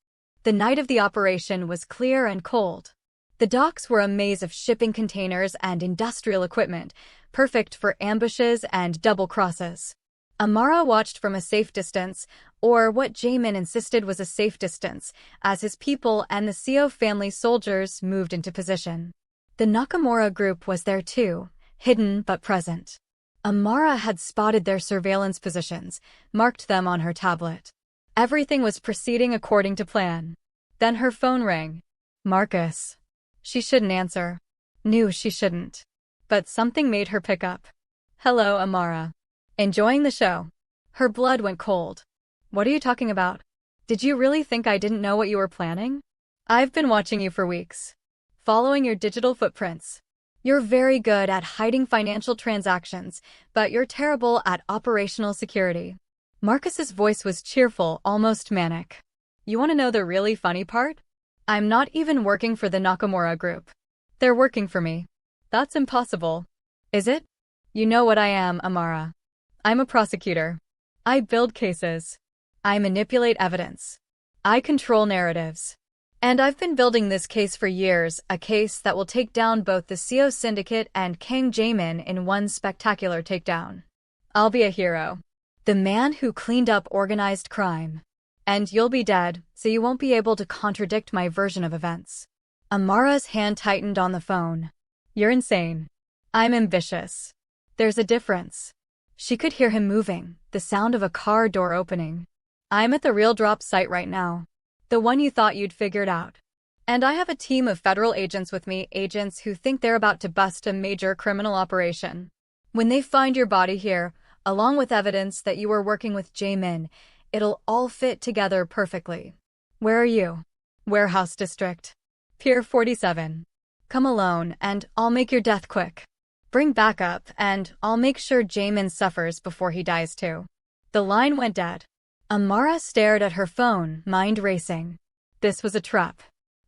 The night of the operation was clear and cold. The docks were a maze of shipping containers and industrial equipment, perfect for ambushes and double crosses. Amara watched from a safe distance, or what Jae-Min insisted was a safe distance, as his people and the Seo family soldiers moved into position. The Nakamura group was there too, hidden but present. Amara had spotted their surveillance positions, marked them on her tablet. Everything was proceeding according to plan. Then her phone rang. Marcus. She shouldn't answer. Knew she shouldn't. But something made her pick up. "Hello, Amara. Enjoying the show?" Her blood went cold. "What are you talking about? Did you really think I didn't know what you were planning? I've been watching you for weeks. Following your digital footprints. You're very good at hiding financial transactions, but you're terrible at operational security." Marcus's voice was cheerful, almost manic. "You want to know the really funny part? I'm not even working for the Nakamura group. They're working for me." "That's impossible." "Is it? You know what I am, Amara. I'm a prosecutor. I build cases. I manipulate evidence. I control narratives. And I've been building this case for years, a case that will take down both the Seo Syndicate and Kang Jae-Min in one spectacular takedown. I'll be a hero. The man who cleaned up organized crime. And you'll be dead, so you won't be able to contradict my version of events." Amara's hand tightened on the phone. "You're insane. I'm ambitious. There's a difference." She could hear him moving, the sound of a car door opening. "I'm at the real drop site right now. The one you thought you'd figured out. And I have a team of federal agents with me, agents who think they're about to bust a major criminal operation. When they find your body here, along with evidence that you were working with Jae-Min, it'll all fit together perfectly. Where are you?" "Warehouse District. Pier 47. Come alone, and I'll make your death quick. Bring backup, and I'll make sure Jae-Min suffers before he dies too." The line went dead. Amara stared at her phone, mind racing. This was a trap.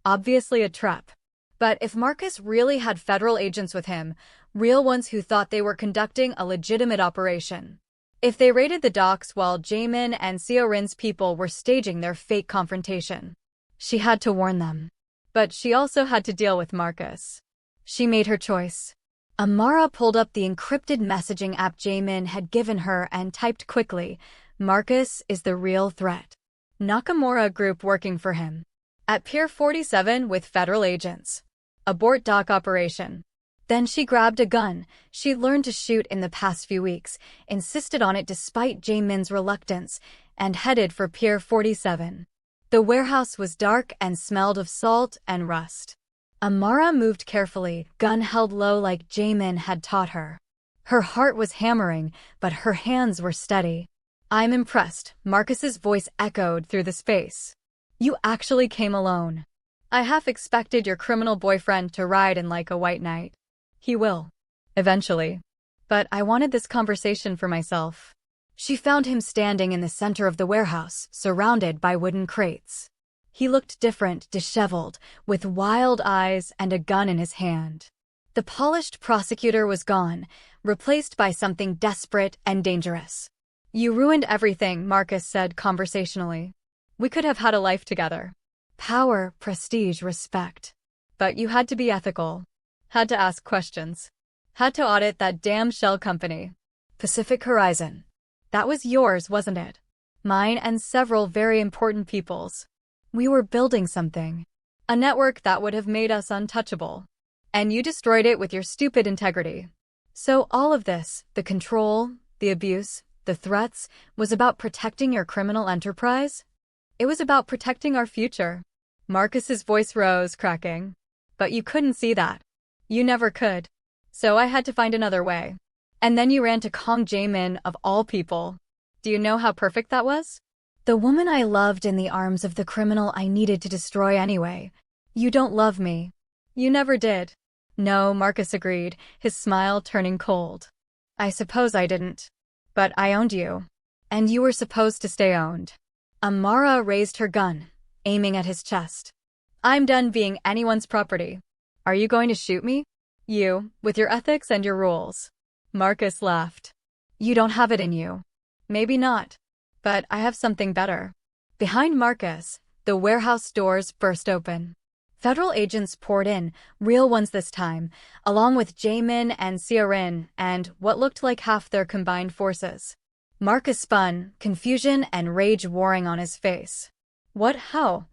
Obviously a trap. But if Marcus really had federal agents with him, real ones who thought they were conducting a legitimate operation. If they raided the docks while Jae-Min and Seo Rin's people were staging their fake confrontation. She had to warn them. But she also had to deal with Marcus. She made her choice. Amara pulled up the encrypted messaging app Jae-Min had given her and typed quickly, "Marcus is the real threat. Nakamura group working for him. At Pier 47 with federal agents. Abort dock operation." Then she grabbed a gun she'd learned to shoot in the past few weeks, insisted on it despite Jae-Min's reluctance, and headed for Pier 47. The warehouse was dark and smelled of salt and rust. Amara moved carefully, gun held low like Jae-Min had taught her. Her heart was hammering, but her hands were steady. "I'm impressed," Marcus's voice echoed through the space. "You actually came alone. I half expected your criminal boyfriend to ride in like a white knight. He will. Eventually. But I wanted this conversation for myself." She found him standing in the center of the warehouse, surrounded by wooden crates. He looked different, disheveled, with wild eyes and a gun in his hand. The polished prosecutor was gone, replaced by something desperate and dangerous. "You ruined everything," Marcus said conversationally. "We could have had a life together. Power, prestige, respect. But you had to be ethical. Had to ask questions. Had to audit that damn shell company. Pacific Horizon. That was yours, wasn't it? Mine and several very important people's. We were building something. A network that would have made us untouchable. And you destroyed it with your stupid integrity. So all of this, the control, the abuse, the threats, was about protecting your criminal enterprise? It was about protecting our future. Marcus's voice rose, cracking. But you couldn't see that. You never could. So I had to find another way. And then you ran to Kang Jae-Min of all people. Do you know how perfect that was? The woman I loved in the arms of the criminal I needed to destroy anyway. You don't love me. You never did. No, Marcus agreed, his smile turning cold. I suppose I didn't. But I owned you. And you were supposed to stay owned. Amara raised her gun, aiming at his chest. I'm done being anyone's property. Are you going to shoot me? You, with your ethics and your rules. Marcus laughed. You don't have it in you. Maybe not. But I have something better. Behind Marcus, the warehouse doors burst open. Federal agents poured in, real ones this time, along with Jae-Min and Seorin and what looked like half their combined forces. Marcus spun, confusion and rage warring on his face. What? How?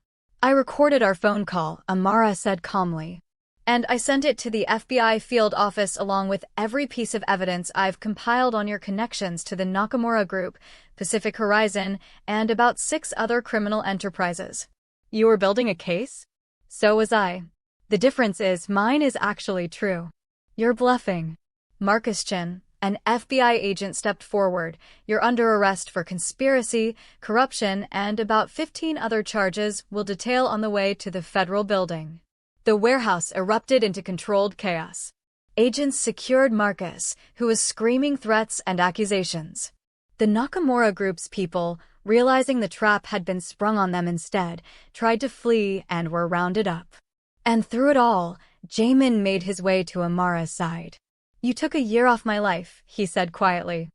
I recorded our phone call, Amara said calmly. And I sent it to the FBI field office along with every piece of evidence I've compiled on your connections to the Nakamura Group, Pacific Horizon, and about 6 other criminal enterprises. You were building a case? So was I. The difference is mine is actually true. You're bluffing. Marcus Chin, an FBI agent, stepped forward. You're under arrest for conspiracy, corruption, and about 15 other charges we'll detail on the way to the federal building. The warehouse erupted into controlled chaos. Agents secured Marcus, who was screaming threats and accusations. The Nakamura Group's people, realizing the trap had been sprung on them instead, tried to flee and were rounded up. And through it all, Jae-Min made his way to Amara's side. You took a year off my life, he said quietly.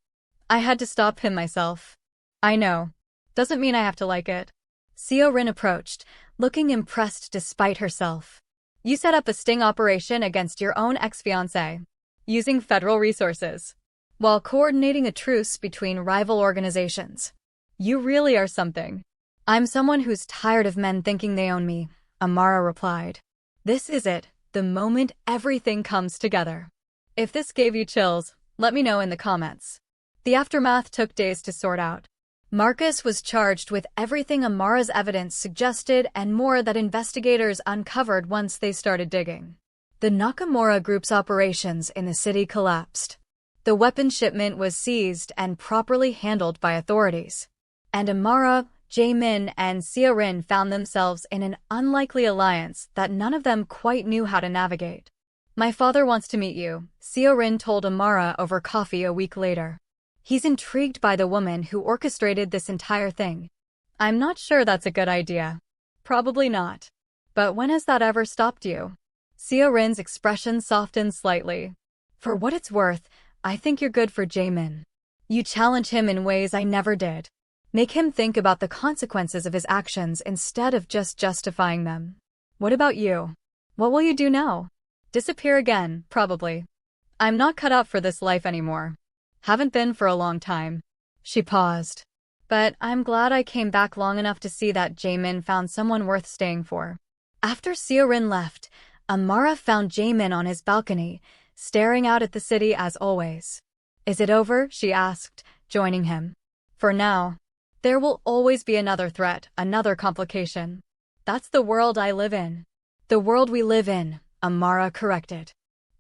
I had to stop him myself. I know. Doesn't mean I have to like it. Seorin approached, looking impressed despite herself. You set up a sting operation against your own ex-fiancé, using federal resources, while coordinating a truce between rival organizations. You really are something. I'm someone who's tired of men thinking they own me, Amara replied. This is it, the moment everything comes together. If this gave you chills, let me know in the comments. The aftermath took days to sort out. Marcus was charged with everything Amara's evidence suggested and more that investigators uncovered once they started digging. The Nakamura Group's operations in the city collapsed. The weapon shipment was seized and properly handled by authorities. And Amara, Jae-Min, and Seorin found themselves in an unlikely alliance that none of them quite knew how to navigate. My father wants to meet you, Seorin told Amara over coffee a week later. He's intrigued by the woman who orchestrated this entire thing. I'm not sure that's a good idea. Probably not. But when has that ever stopped you? Seorin's expression softened slightly. For what it's worth, I think you're good for Jae-Min. You challenge him in ways I never did. Make him think about the consequences of his actions instead of just justifying them. What about you? What will you do now? Disappear again, probably. I'm not cut out for this life anymore. Haven't been for a long time. She paused. But I'm glad I came back long enough to see that Jae-Min found someone worth staying for. After Seorin left, Amara found Jae-Min on his balcony, staring out at the city as always. Is it over? She asked, joining him. For now. There will always be another threat, another complication. That's the world I live in. The world we live in, Amara corrected.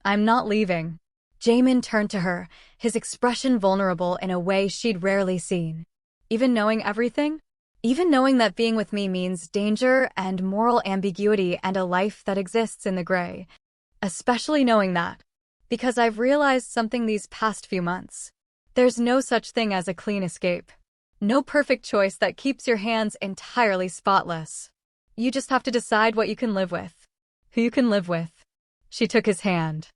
I'm not leaving. Jae-Min turned to her, his expression vulnerable in a way she'd rarely seen. Even knowing everything? Even knowing that being with me means danger and moral ambiguity and a life that exists in the gray. Especially knowing that. Because I've realized something these past few months. There's no such thing as a clean escape. No perfect choice that keeps your hands entirely spotless. You just have to decide what you can live with. Who you can live with. She took his hand.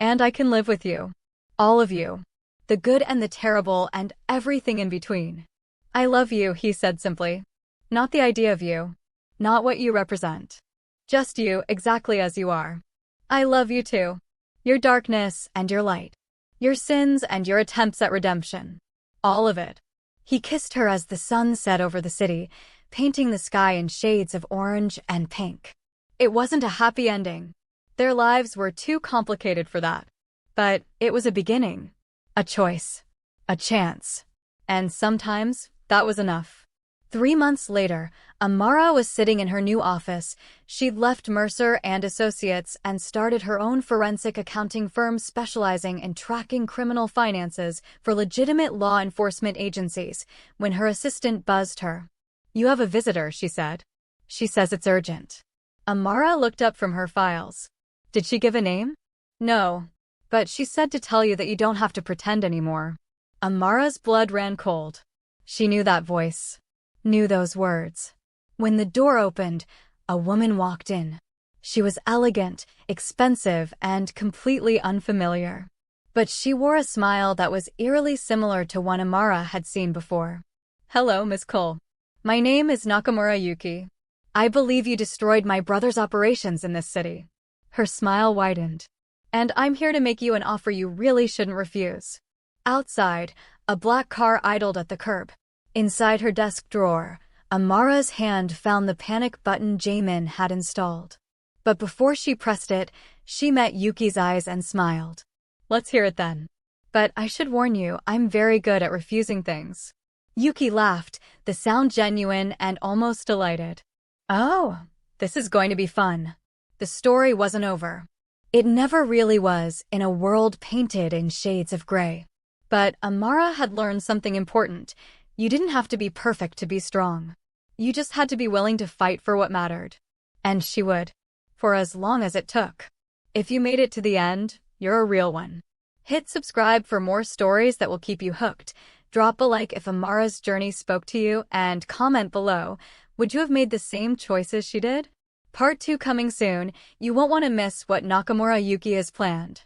And I can live with you. All of you. The good and the terrible and everything in between. I love you, he said simply. Not the idea of you. not what you represent. Just you, exactly as you are. I love you too. Your darkness and your light. Your sins and your attempts at redemption. All of it. He kissed her as the sun set over the city, painting the sky in shades of orange and pink. It wasn't a happy ending. Their lives were too complicated for that. But it was a beginning. A choice. A chance. And sometimes, that was enough. 3 months later, Amara was sitting in her new office. She'd left Mercer and Associates and started her own forensic accounting firm specializing in tracking criminal finances for legitimate law enforcement agencies, when her assistant buzzed her. "You have a visitor," she said. "She says it's urgent." Amara looked up from her files. "Did she give a name?" "No. But she said to tell you that you don't have to pretend anymore." Amara's blood ran cold. She knew that voice. Knew those words. When the door opened, a woman walked in. She was elegant, expensive, and completely unfamiliar. But she wore a smile that was eerily similar to one Amara had seen before. "Hello, Miss Cole. My name is Nakamura Yuki. I believe you destroyed my brother's operations in this city." Her smile widened. "And I'm here to make you an offer you really shouldn't refuse." Outside, a black car idled at the curb. Inside her desk drawer, Amara's hand found the panic button Jae-Min had installed. But before she pressed it, she met Yuki's eyes and smiled. "Let's hear it then. But I should warn you, I'm very good at refusing things." Yuki laughed, the sound genuine and almost delighted. "Oh, this is going to be fun." The story wasn't over. It never really was, in a world painted in shades of gray. But Amara had learned something important. You didn't have to be perfect to be strong. You just had to be willing to fight for what mattered. And she would. For as long as it took. If you made it to the end, you're a real one. Hit subscribe for more stories that will keep you hooked. Drop a like if Amara's journey spoke to you, and comment below. Would you have made the same choices she did? Part 2 coming soon. You won't want to miss what Nakamura Yuki has planned.